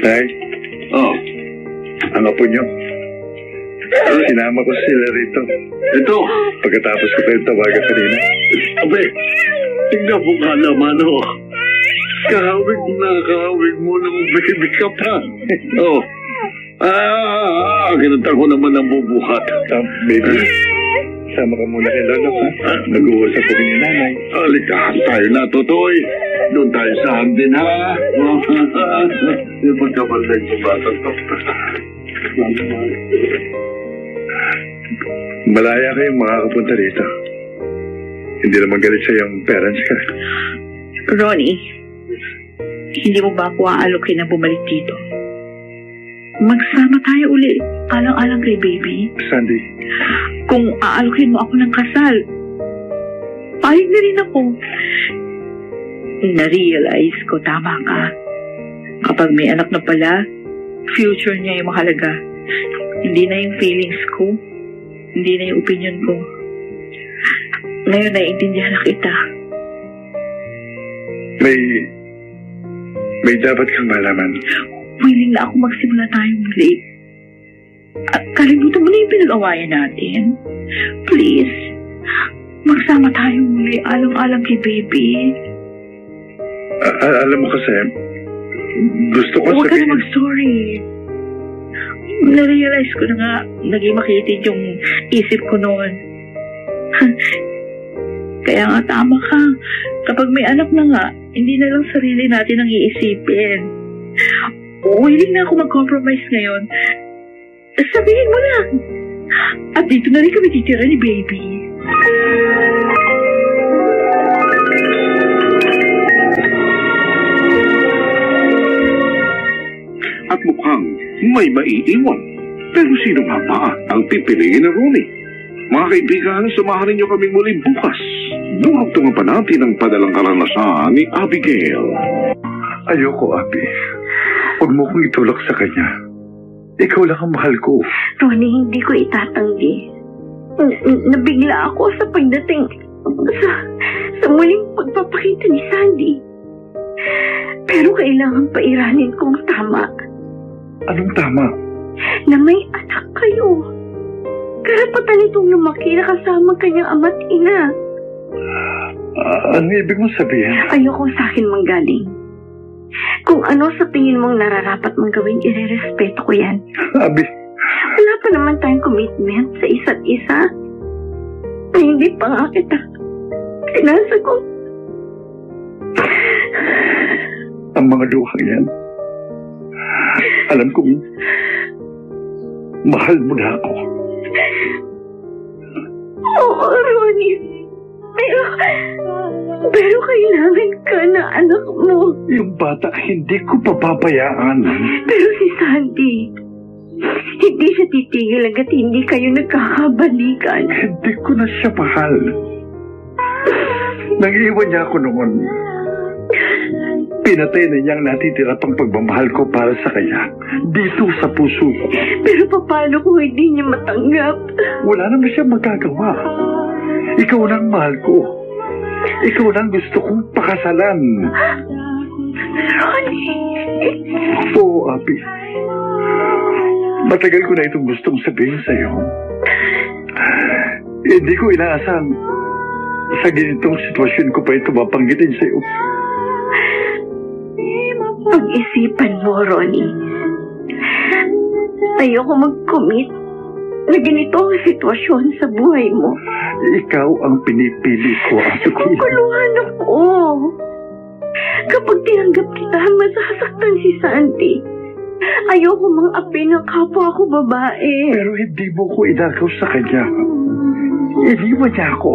Tay, ang apo niyo. Sinama ko sila rito. Ito, Pagkatapos ko tayong tawagan kanina. abe, tingnan mo ka naman, oh. Kahawig mo ng baby ka pa. Oh. Kinanta ko naman ang bubuhat. Baby, sama ka muna kay Lolo, ha? Nag-uusap ko ni nanay. Alikahan tayo na, Totoy. Doon tayo sa hangin, ha? Yung pagkabalay ko ba? Malaya kayong makakapunta rito. Hindi naman galit sa yung parents ka. Ronnie, hindi mo ba ako aalokin na bumalik dito? Magsama tayo uli, alang-alang kay baby. Sandy, Kung aalokin mo ako ng kasal, pahig na rin ako. Na-realize ko, tama ka. Kapag may anak na pala, future niya yung mahalaga. Hindi na yung feelings ko, hindi na yung opinion ko. Ngayon, naiintindihan na kita. may dapat kang malaman. Willing na ako magsimula tayong muli. At kalimutan mo na yung pinag-awayan natin. Please, magsama tayong muli, alang-alang kay baby. Alam mo kasi, gusto ko Huwag ka sabihin... na mag-sorry. Na-realize ko na nga, naging makitid yung isip ko noon. Kaya nga tama ka. Kapag may anak na nga, hindi na lang sarili natin ang iisipin. Willing na ako mag-compromise ngayon. Sabihin mo lang. At dito na rin kami titira ni baby. At mukhang may maiiwan. Pero sino nga ba ang pipiliin na Ronnie? Mga kaibigan, samahan ninyo kaming muli bukas. Durugtungan pa natin ang padalang karanasan ni Abigail. Ayoko, Abi. Huwag mo kong itulak sa kanya. Ikaw lang ang mahal ko. Ronnie, hindi ko itatanggi. Nabigla ako sa pagdating sa muling pagpapakita ni Sandy. Pero kailangan pairanin kong tama. Anong tama? Na may anak kayo. Karapatan itong lumaki na kasama kanyang ama't ina. Ano ibig mong sabihin? Ayokong sa akin manggaling. Kung ano sa tingin mong nararapat mong gawin, irerespeto ko yan. Abi, Wala pa naman tayong commitment sa isa't isa. Na hindi pa nga kita sinasagot. ang mga luhang yan, alam kong mahal mo na ako. Oo, Ronnie. Pero kailangan ka na anak mo. Yung bata, hindi ko papabayaan. Pero si Sandy, hindi siya titigil hanggat hindi kayo nagkakabalikan. Hindi ko na siya mahal. Nang-iwan niya ako noon. Pinatay na niyang natitira pang pagmamahal ko para sa kanya. Dito sa puso ko. Pero paano kung hindi niya matanggap? Wala naman siya magagawa. Ikaw lang mahal ko. Ikaw lang gusto kong pakasalan. Ronnie! Oo, Abi. Matagal ko na itong gustong sabihin sa'yo. Hindi ko inaasang sa ganitong sitwasyon ko pa ito mapanggitin sa'yo. Pag-isipan mo, Ronnie. Ayoko mag-commit na ganito ang sitwasyon sa buhay mo. Ikaw ang pinipili ko, Abigail. Kukuluhan ako. Kapag tinanggap kita, masasaktan si Sandy. Ayoko mang api ng kapwa ko babae. Pero hindi mo ko inagaw sa kanya. Iniwan niya ako.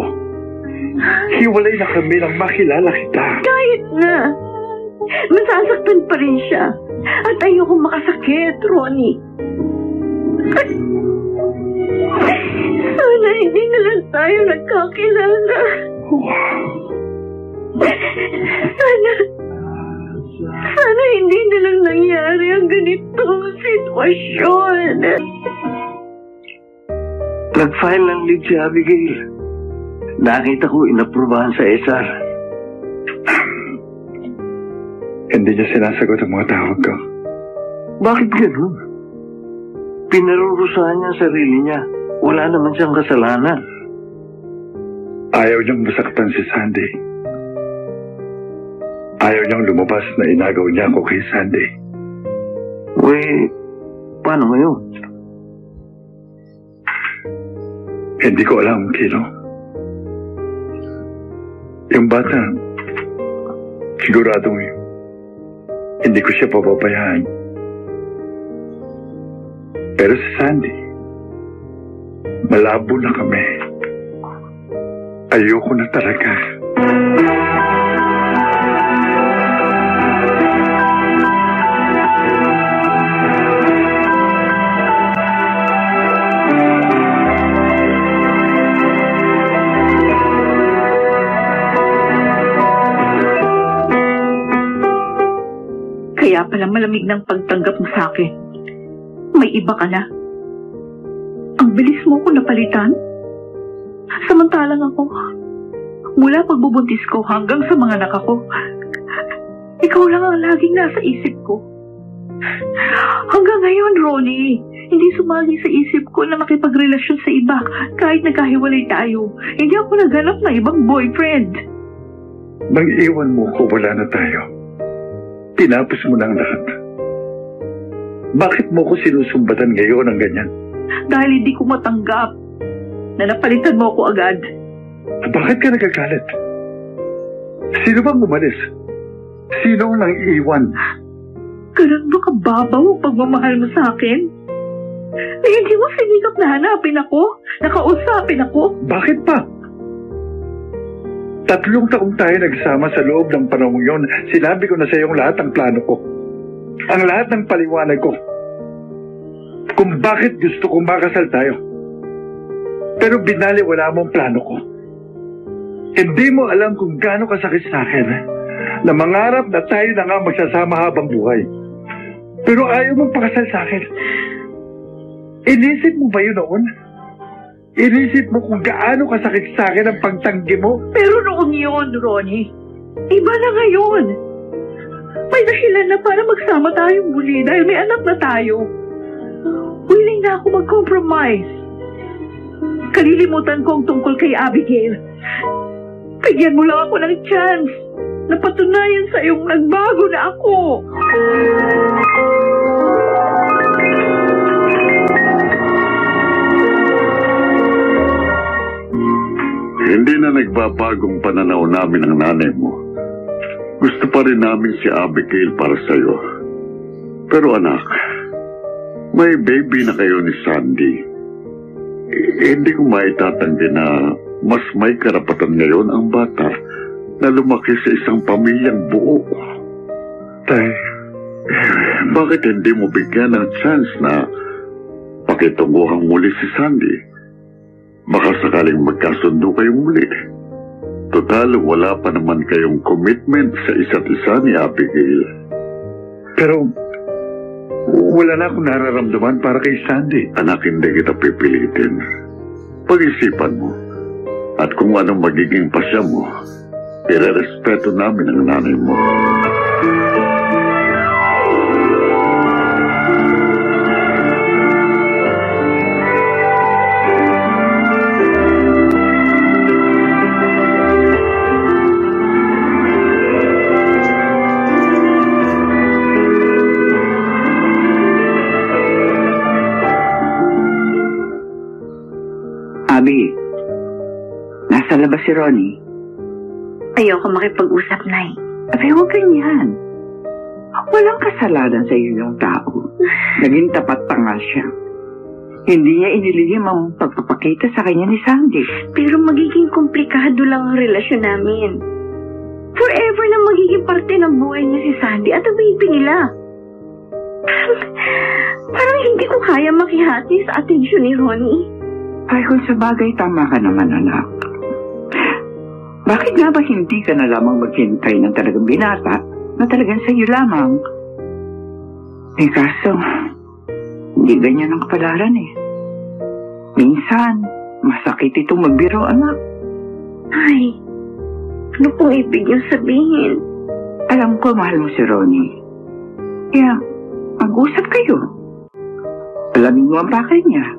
Hiwalay na kami nang makilala kita. Kahit na. Masasaktan pa rin siya. At ayoko makasakit, Ronnie. Sana hindi na lang tayo nagkakilala. Sana hindi na lang nangyari ang ganitong sitwasyon. Nag-file ng leave si Abigail. Nakita ko inaprubahan sa SR. Hindi niya sinasagot ang mga tawag ko. Bakit ganun? Pinarurusahan niya ang sarili niya. Wala naman siyang kasalanan. Ayaw niyang masaktan si Sandy. Ayaw niyang lumabas na inagaw niya ako kay Sandy. Paano ngayon? Hindi ko alam, Kino. Yung bata, siguradong hindi ko siya papabayaan. Pero si Sandy, malabo na kami. Ayoko na talaga. Kaya pala malamig ng pagtanggap mo sa akin. May iba ka na. Ang bilis mo ko napalitan. Samantalang ako, mula pagbubuntis ko hanggang sa mga anak ko, ikaw lang ang laging nasa isip ko. Hanggang ngayon, Ronnie, hindi sumali sa isip ko na makipagrelasyon sa iba kahit nagkahiwalay tayo. Hindi ako naghanap ng ibang boyfriend. Nang iwan mo ko, wala na tayo. Tinapos mo na ang lahat. Bakit mo ko sinusumbatan ngayon ng ganyan? Dahil hindi ko matanggap na napalitan mo ako agad. Bakit ka nagagalit? Sino bang umalis? Sino ang nang-iwan? Ganun ba kababaw ang pagmamahal mo sa akin? Na hindi mo sinikap na hanapin ako? Nakausapin ako? Bakit pa? 3 taong tayo nagsama sa loob ng panahon yon. Sinabi ko na sa iyong lahat ang plano ko. Ang lahat ng paliwanag ko. Kung bakit gusto kong makasal tayo. Pero binaliwala mo ang plano ko. Hindi mo alam kung gaano kasakit sa akin na mangarap na tayo na nga magsasama habang buhay. Pero ayaw mong pakasal sa akin. Inisip mo ba yun noon? Inisip mo kung gaano kasakit sa akin ang pagtanggi mo? Pero noon yun, Ronnie. Iba na ngayon. May dahilan na para magsama tayo muli dahil may anak na tayo. Willing na ako mag-compromise. Kalilimutan ko ang tungkol kay Abigail. Bigyan mo lang ako ng chance na patunayan sa iyong nagbago na ako. Hindi na nagbabagong pananaw namin ang nanay mo. Gusto pa rin namin si Abigail para sa'yo. Pero anak, may baby na kayo ni Sandy. Hindi ko maitatanggi na mas may karapatan ngayon ang bata na lumaki sa isang pamilyang buo. Tay, bakit hindi mo bigyan ng chance na pakitunguhang muli si Sandy? Baka sakaling magkasundo kayong muli. Total, wala pa naman kayong commitment sa isa't isa ni Abigail. pero wala na akong nararamdaman para kay Sandy. Anak, hindi kita pipilitin. Pag-isipan mo. At kung anong magiging pasya mo, irerespeto namin ang nanay mo. Abi, nasa labas si Ronnie. Ayoko makipag-usap, Nay. Abay, huwag ganyan. Walang kasalanan sa iyo yung tao. Naging tapat tangal siya. Hindi niya inilihim ang pagpapakita sa kanya ni Sandy. Pero magiging komplikado lang ang relasyon namin. Forever na magiging parte ng buhay niya si Sandy at ang baby nila. Parang hindi ko kaya makihati sa atensyon ni Ronnie. Ay, kung sa bagay, tama ka naman, anak. Bakit nga ba hindi ka na lamang maghintay ng talagang binata na talagang sa'yo lamang? Eh, kaso, hindi ganyan ang kapalaran eh. Minsan, masakit itong magbiro, anak. Ay, ano pong ibig niyo sabihin? Alam ko, mahal mo si Ronnie. Kaya, mag-usap kayo. Alamin mo ang bakit niya.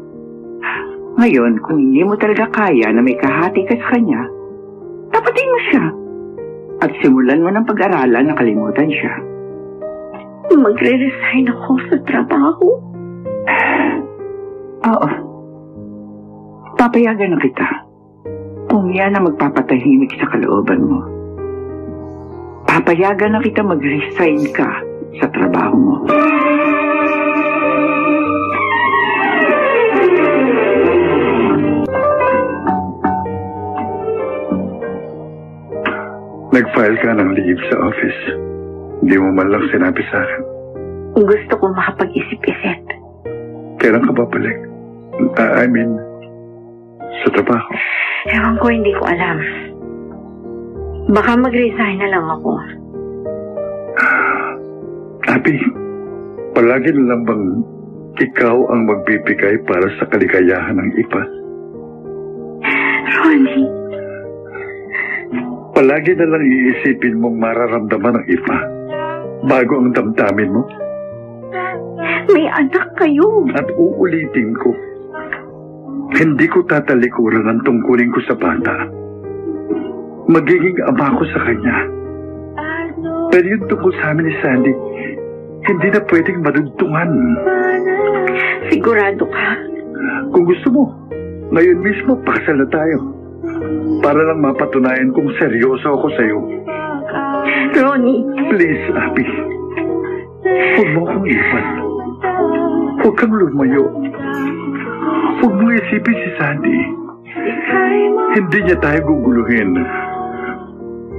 Ngayon, kung hindi mo talaga kaya na may kahati ka sa kanya, tapatin mo siya. At simulan mo ng pag-aralan na kalimutan siya. Magre-resign ako sa trabaho. Oo. Papayagan na kita. Kung yan ang magpapatahimik sa kalooban mo. Papayagan na kita mag-resign ka sa trabaho mo. Nag-file ka ng leave sa office. Hindi mo man lang sinabi sa akin. Gusto ko makapag-isip-isip. Kailan ka babalik? I mean, sa trabaho. Ewan ko, hindi ko alam. Baka mag-resign na lang ako. Abby, palagi na lang bang ikaw ang magbibigay para sa kaligayahan ng iba? Ronnie. Palagi na lang iisipin mong mararamdaman ng iba bago ang damdamin mo? May anak kayo. At uulitin ko, hindi ko tatalikuran ang tungkulin ko sa bata. Magiging ama ko sa kanya. Pero yung tungkol sa amin ni Sandy, hindi na pwedeng madugtungan. Sigurado ka? Kung gusto mo, ngayon mismo pakasal na tayo. Para lang mapatunayan kung seryoso ako sa'yo. Ronnie. Please, Abby. Huwag mo akong iwan. Huwag kang lumayo. Huwag mo isipin si Sandy. Hindi niya tayo guguluhin.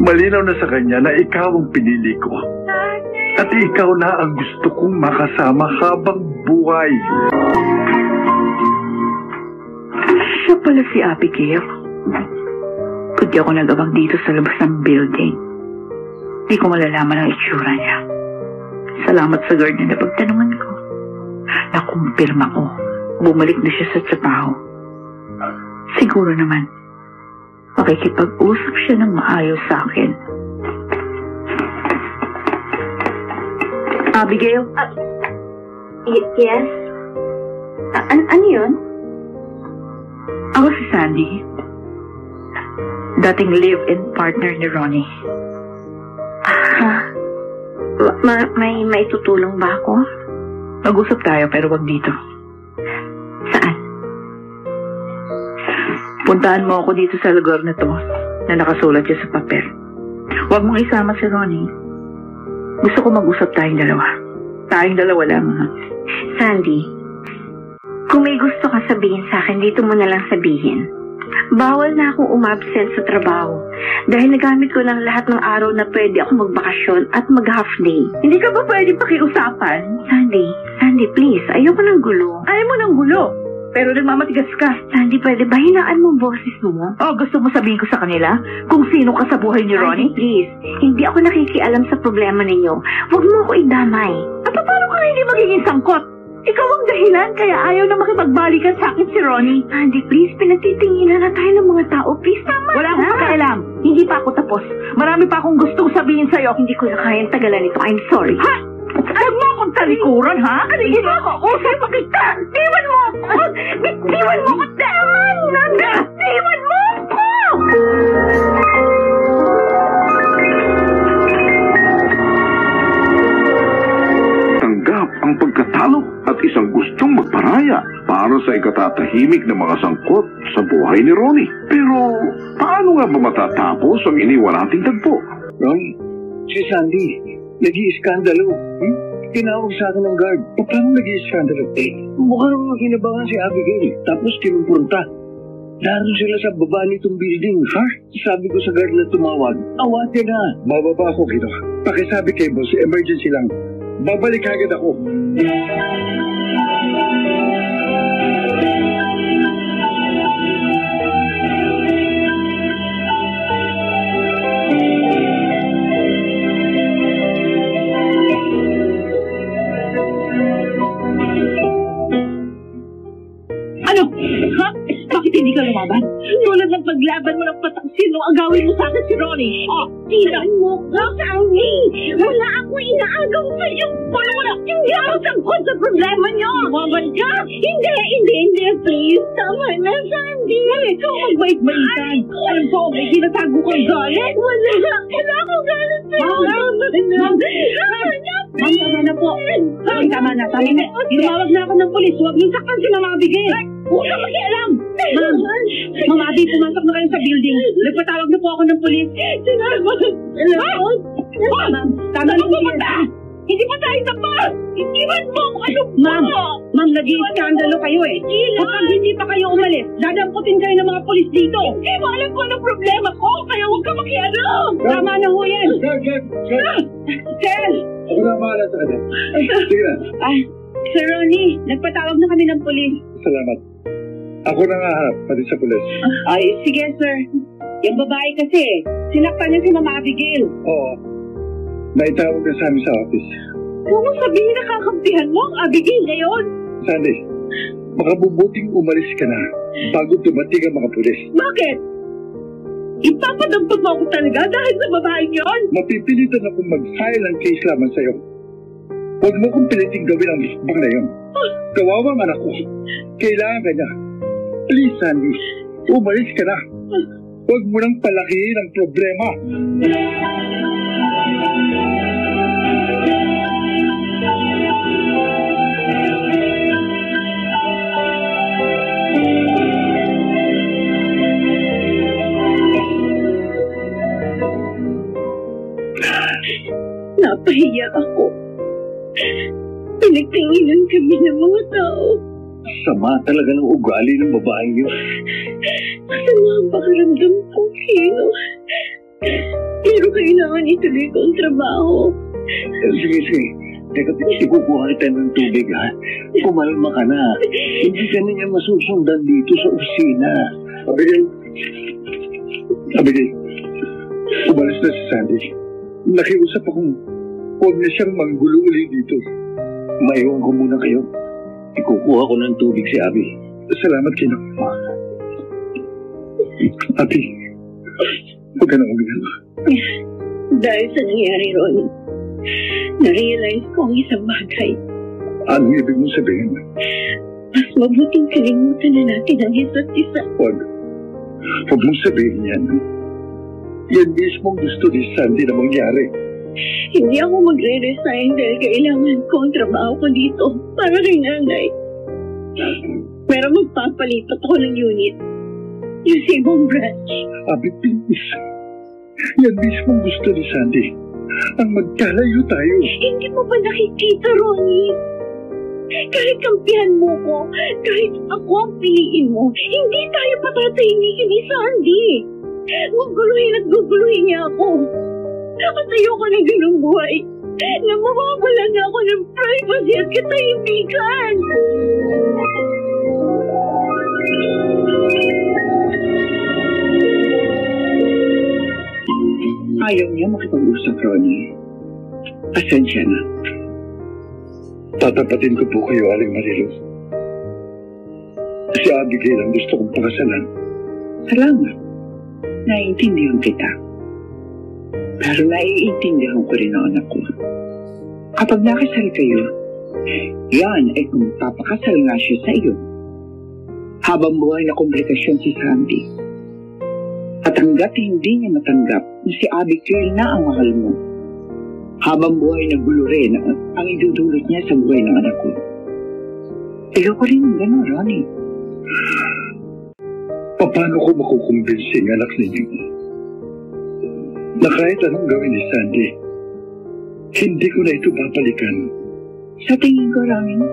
Malinaw na sa kanya na ikaw ang pinili ko. At ikaw na ang gusto kong makasama habang buhay. Siya pala si Abigail. Kundi ako nagabang dito sa labas ng building. Di ko malalaman ang itsura niya. Salamat sa guard na napagtanungan ko. Nakumpirma ko. Bumalik na siya sa trabaho. Siguro naman, makikipag-usap siya ng maayos sa akin. Abigail? Yes? Ano yun? Ako si Sandy. Dating live-in partner ni Ronnie. May tutulong ba ako? Mag-usap tayo pero wag dito. Saan? Puntahan mo ako dito sa lugar na to na nakasulat siya sa papel. Huwag mong isama si Ronnie. Gusto ko mag-usap tayong dalawa. Tayong dalawa lang, ha? Sandy, kung may gusto ka sabihin sa akin, dito mo na lang sabihin. Bawal na akong umabsent sa trabaho dahil nagamit ko lang lahat ng araw na pwede ako magbakasyon at mag-half day. Hindi ka ba pwede pakiusapan? Sandy, please. Ayoko ng gulo. Ayaw mo ng gulo, pero nagmamatigas ka. Sandy, pwede ba hinaan mo ang boses mo? Oh, gusto mo sabihin ko sa kanila kung sino ka sa buhay ni Ronnie? Sandy, please. Hindi ako nakikialam sa problema ninyo. Huwag mo ako idamay. At paano ka hindi magiging sangkot? Ikaw ang dahilan kaya ayaw na makipagbalikan sa akin si Ronnie. Sandy, please, pinagtitinginan na tayo ng mga tao. Please, tama Wala akong pakialam. Hindi pa ako tapos. Marami pa akong gustong sabihin sa'yo. Hindi ko na kayang tagalan ito. I'm sorry. Ha? Huwag mo akong talikuran, ha? Aligin mo ako. Usay pa kita. Tiwan mo ako. Tiwan mo ako. Tiwan mo ako. Tanggap tinanggap ang pagkatalo at isang gustong magparaya para sa ikatatahimik na mga sangkot sa buhay ni Ronnie. Pero paano nga ba matatapos ang iniwan nating tagpo? Ron, si Sandy, nag-iiskandalo. Tinawag sa akin ng guard. Paano nag-iiskandalo? Mukhang naman kinabangan si Abigail. Tapos kinumpronta. Naroon sila sa baba nitong building. Ha? Sabi ko sa guard na tumawag. Awate na. Bababa ako, Kino. Pakisabi kay boss, emergency lang. Babalik agad ako. Ano? Ha? Bakit hindi ka lumaban? Tulad ng paglaban mo ng pataksin nung agawin mo sa akin si Ronnie. Oh, Tiran mo ko, Sandy! Wala ako inaagaw sa'yo! Wala mo na! Hindi ako sangkot sa problema niyo! Lumaban ka! Hindi, please! Tama na, Sandy! Ikaw magbait-baitan. Alam ko, may ginatago kang galit. Wala akong galit sa'yo! Ma'am, tama na po. Tama na. Tumawag na ako ng polis. Huwag niyong saktan si Mama Abigail. Huwag ka makialam. Ma'am, Mama Abi, pumasok na kayo sa building. Nagpatawag na po ako ng polis. Ma'am, tama na po ba? Hindi pa tayo tapos. Iwan mo kung ano po. Ma'am, nag-i-skandalo kayo eh. Kapag hindi pa kayo umalis, dadamputin kayo ng mga polis dito. Hindi mo alam kung anong problema ko, kaya huwag ka makialam. Tama na ho yan. Sir! Ako na mahala sa kanya. Sige na. Sir Ronnie, nagpatawag na kami ng polis. Salamat. Ako na nga harap, pati sa pulis. Ay, sige sir. Yung babae kasi, sinaktan niya si Mama Abigail. Oo. Naitawag na sa amin sa office. Huwag mo sabihin na kakampihan mo ang Abigail ngayon. Sandy, baka bubuting umalis ka na bago dumating ang mga pulis. Bakit? Ipapadampot mo ako talaga dahil sa babaeng yon? Mapipilitan akong mag-file ng case lamang sa'yo. Huwag mo kong piliting gawin ang isbang na yun. Kawawang anak ko. Kailangan ka niya. Please, Sandy, umalis ka na. Huwag mo nang palakihin ang problema. Napahiya ako. Pinagtinginan kami ng mga tao. Sama talaga ng ugali ng babaeng yun. Masama ang pakiramdam ko, Kino. Pero kailangan ituloy ko ang trabaho. Sige. Teka, ikukuha kita ng tubig, ha? Kumalma ka na. Hindi ka na niya masusundan dito sa opisina. Abigail, umalis na si Sandy. Nakiusap akong huwag na siyang manggulo ulit dito. Maiwan ko muna kayo. Ikukuha ko ng tubig si Abi. Salamat, Kino. Abi, huwag ka na umigal. Dahil sa nangyari, Ronnie, na-realize ko ang isang bagay. Anong ibig mong sabihin? Mas mabuting kalimutan na natin ang isa't isa. Huwag mong sabihin yan. Yan mismo gusto ni Sandy na mangyari. Hindi ako magre-resign dahil kailangan ko ang trabaho ko dito para kay nanay. Pero magpapalipat ako ng unit. Yung sa ibang branch. Abi, please. Yan mismo gusto ni Sandy. Ang magkalayo tayo. Hindi mo ba nakikita, Ronnie? Kahit kampihan mo ko, kahit ako ang piliin mo, hindi tayo patatahimikin ni Sandy. Guguluhin at guguluhin niya ako. At ayoko na ganung buhay na mawawala na ako ng privacy at katahimikan. Ayaw niya makipag-usap, Ronnie. Pasensya na. Tatapatin ko po kayo, Aling Marilu. Si Abigail ang gusto kong pakasalan. Salamat. Naiintindihan kita. Pero naiintindihan ko rin ang anak ko. Kapag nakasal kayo, yan ay kung papakasal nga siya sa iyo. Habang buhay na komplikasyon si Sandy. At hanggat hindi niya matanggap na si Abigail na ang mahal mo, Habang buhay na gulo rin ang idudulot niya sa buhay ng anak ko. Ayoko rin yung gano'n, Ronnie. Paano ko makukumbinsi ang anak ninyo na kahit anong gawin ni Sandy, hindi ko na ito babalikan? Sa tingin ko, Ronnie,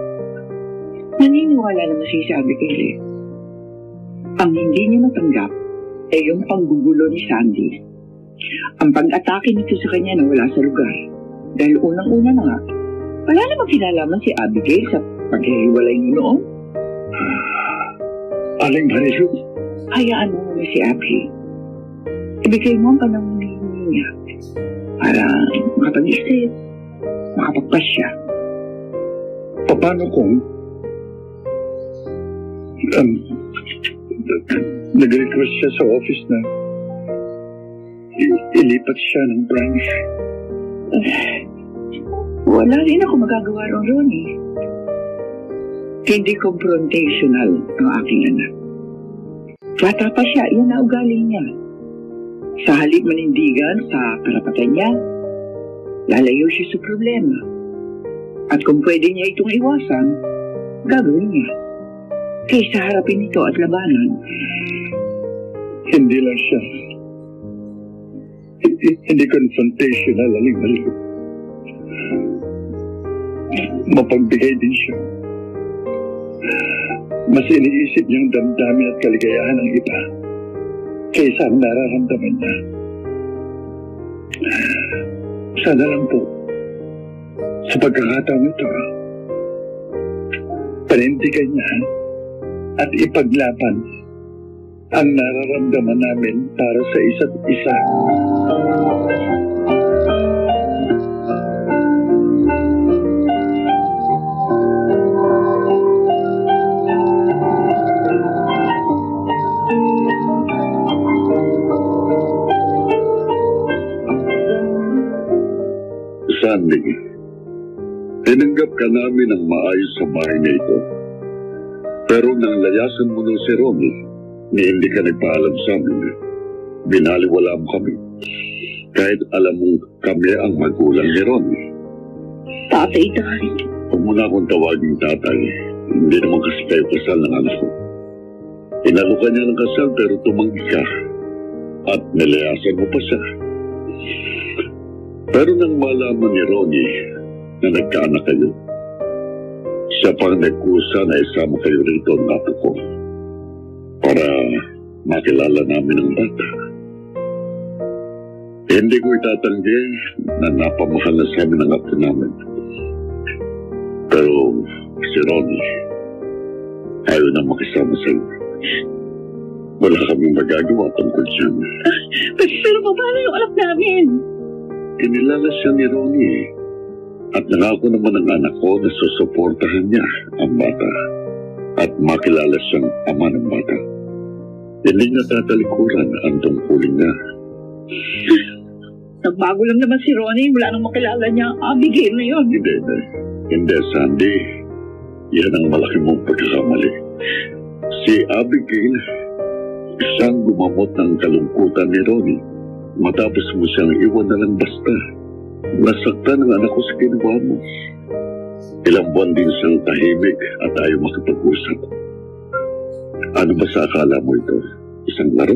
naniniwala naman siya sa Abigail. Ang hindi niya matanggap ay yung panggugulo ni Sandy. Ang pag-atake nito sa kanya na wala sa lugar. Dahil unang-una na nga, wala namang kinalaman si Abigail sa paghihiwalay niyo noon. Aling Marilu, Hayaan mo muna si Abby. Ibigay mo ang panahon niya para makapag-isip, makapagpasya. paano kung nag-request siya sa office na ilipat siya ng branch? Wala rin ako magagawa ron, Ronnie. Hindi confrontational ang aking anak. Bata pa siya, yan na ugali niya. Sa halip manindigan sa karapatan niya, lalayo siya sa problema. At kung pwede niya itong iwasan, gagawin niya. Kaysa harapin ito at labanan. Hindi lang siya. Hindi confrontational, Aling Marilu. Mapagbigay din siya. Mas iniisip niyang damdamin at kaligayahan ng iba kaysa ang nararamdaman niya. Sana lang po, sa pagkakataong ito, panindigan niya at ipaglaban ang nararamdaman namin para sa isa't isa. Sandy, tinanggap ka namin ng maayos sa bahay na ito. Pero nang layasan mo nung si Ronnie, ni hindi ka nagpaalam sa amin. Binaliwala mo kami. Kahit alam mong kami ang magulang ni Ronnie. Tatay, dahil. Huwag mo na akong tawaging tatay. Hindi naman kasi kayo kasal ng anak ko. Inalukan niya ng kasal pero tumanggi ka. At nilayasan mo pa siya. Pero nang malaman ni Ronnie na nagkaanak kayo, siya pang nagkusa na isama kayo rito ang apo ko para makilala namin ang bata. Hindi ko itatanggi na napamahal na sa amin ang apo namin. Pero si Ronnie ayaw na makisama sa iyo. Wala kaming magagawa tungkol siya. Pero paano yung anak namin? Kinilala siya ni Ronnie at nangako naman ang anak ko na susuportahan niya ang bata at makilala siyang ama ng bata. Hindi niya tatalikuran ang tungkulin niya. Nagbago lang naman si Ronnie mula nang makilala niya ang Abigail na yun. Hindi, Sandy. Yan ang malaki mong pagkakamali. Si Abigail, siyang gumamot ng kalungkutan ni Ronnie. Matapos mo siyang iwan na lang basta. Nasaktan ang anak ko sa ginawa mo. Ilang buwan din siyang tahimik at ayaw makipag-usap. Ano ba sa akala mo ito? Isang laro?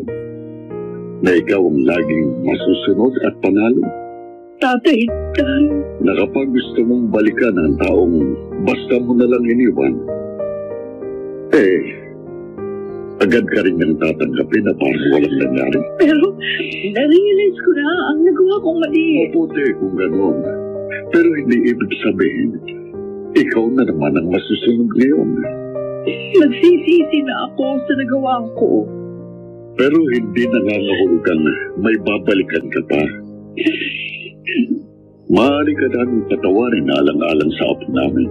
Na ikaw ang laging masusunod at panalo? Tatay, Na kapag gusto mong balikan ang taong basta mo na lang iniwan, agad ka rin nang tatanggapin na parang walang nangyari. pero na-realize ko na ang nagawa kong mali. Mabuti kung gano'n. Pero hindi ibig sabihin, ikaw na naman ang masusunod ngayon. Nagsisisi na ako sa nagawa ko. Pero hindi nangangahulugan may babalikan ka pa. Maaari ka namin patawarin na alang-alang sa apo namin.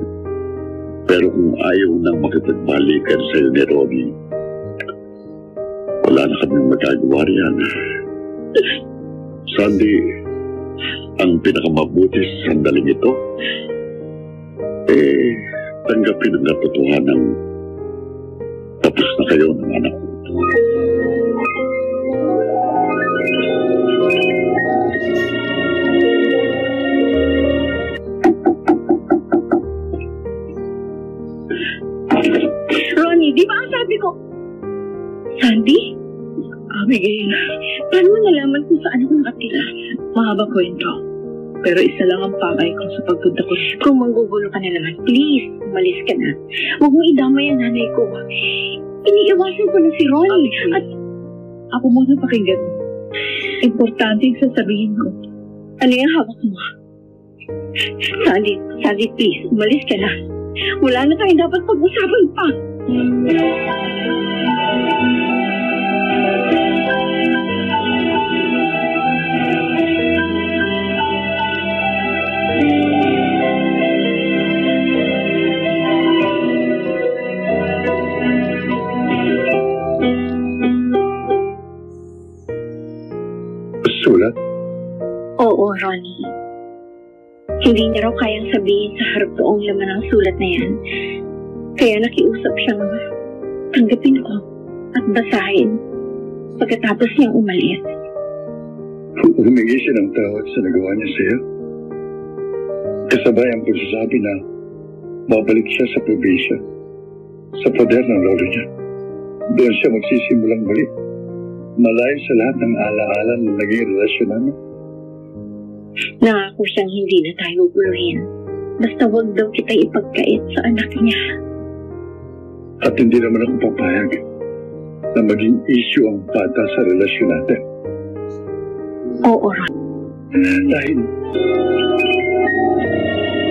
Pero kung ayaw nang makipagbalikan sa'yo ni Ronnie, wala na kaming magagawa riyan. Sandy, ang pinakamabuti sa sandaling ito, tanggapin ang katotohanan. Tapos na kayo ng anak ko. Ronnie, di ba ang sabi ko? Sandy? Abigail, Paano mo nalaman kung saan ako nakatira? mahaba kwento. Pero isa lang ang pakay ko sa pagpunta ko. Kung manggugulo ka na naman, please, umalis ka na. Huwag mo idamay ang nanay ko. Iniiwasan ko na si Ronnie. At Ako muna pakinggan mo. Importante yung sasabihin ko. ano yung hawak mo? Sandy, please, umalis ka na. Wala na tayong dapat pag-usapan pa. Sulat? Oo, Ronnie. Hindi niya raw kayang sabihin sa harap toong laman ng sulat na yan. Kaya nakiusap siyang tanggapin ko at basahin pagkatapos niyang umalis. Humingi siya ng tawad sa nagawa niya sa'yo. Kasabay ang pagsasabi na babalik siya sa probinsya, sa poder ng lolo niya. Doon siya magsisimulang muli. Malayo sa lahat ng alaala na naging relasyon namin. Nangako siyang hindi na tayo guluhin. Basta wag daw kita ipagkait sa anak niya. At hindi naman ako papayag na maging issue ang bata sa relasyon natin. Oo, Ronnie. Dahil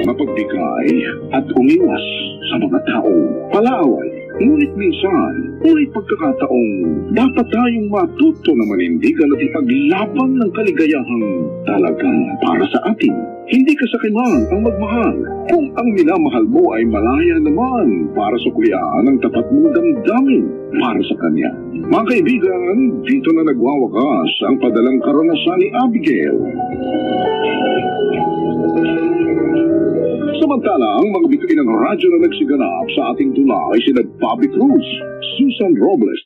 Mapagbigay at umiwas sa mga taong palaaway. Ngunit minsan, may pagkakataong dapat tayong matuto na manindigan at ipaglaban ng kaligayahang talagang para sa atin. Hindi kasakiman ang magmahal kung ang minamahal mo ay malaya naman para sukliyaan ang tapat mong damdamin para sa kanya. Mga kaibigan, dito na nagwawakas ang padalang karanasan ni Abigail. Samantala, ang mga bituin ng radyo na nagsiganap sa ating tula ay sina Bobby Cruz, Susan Robles,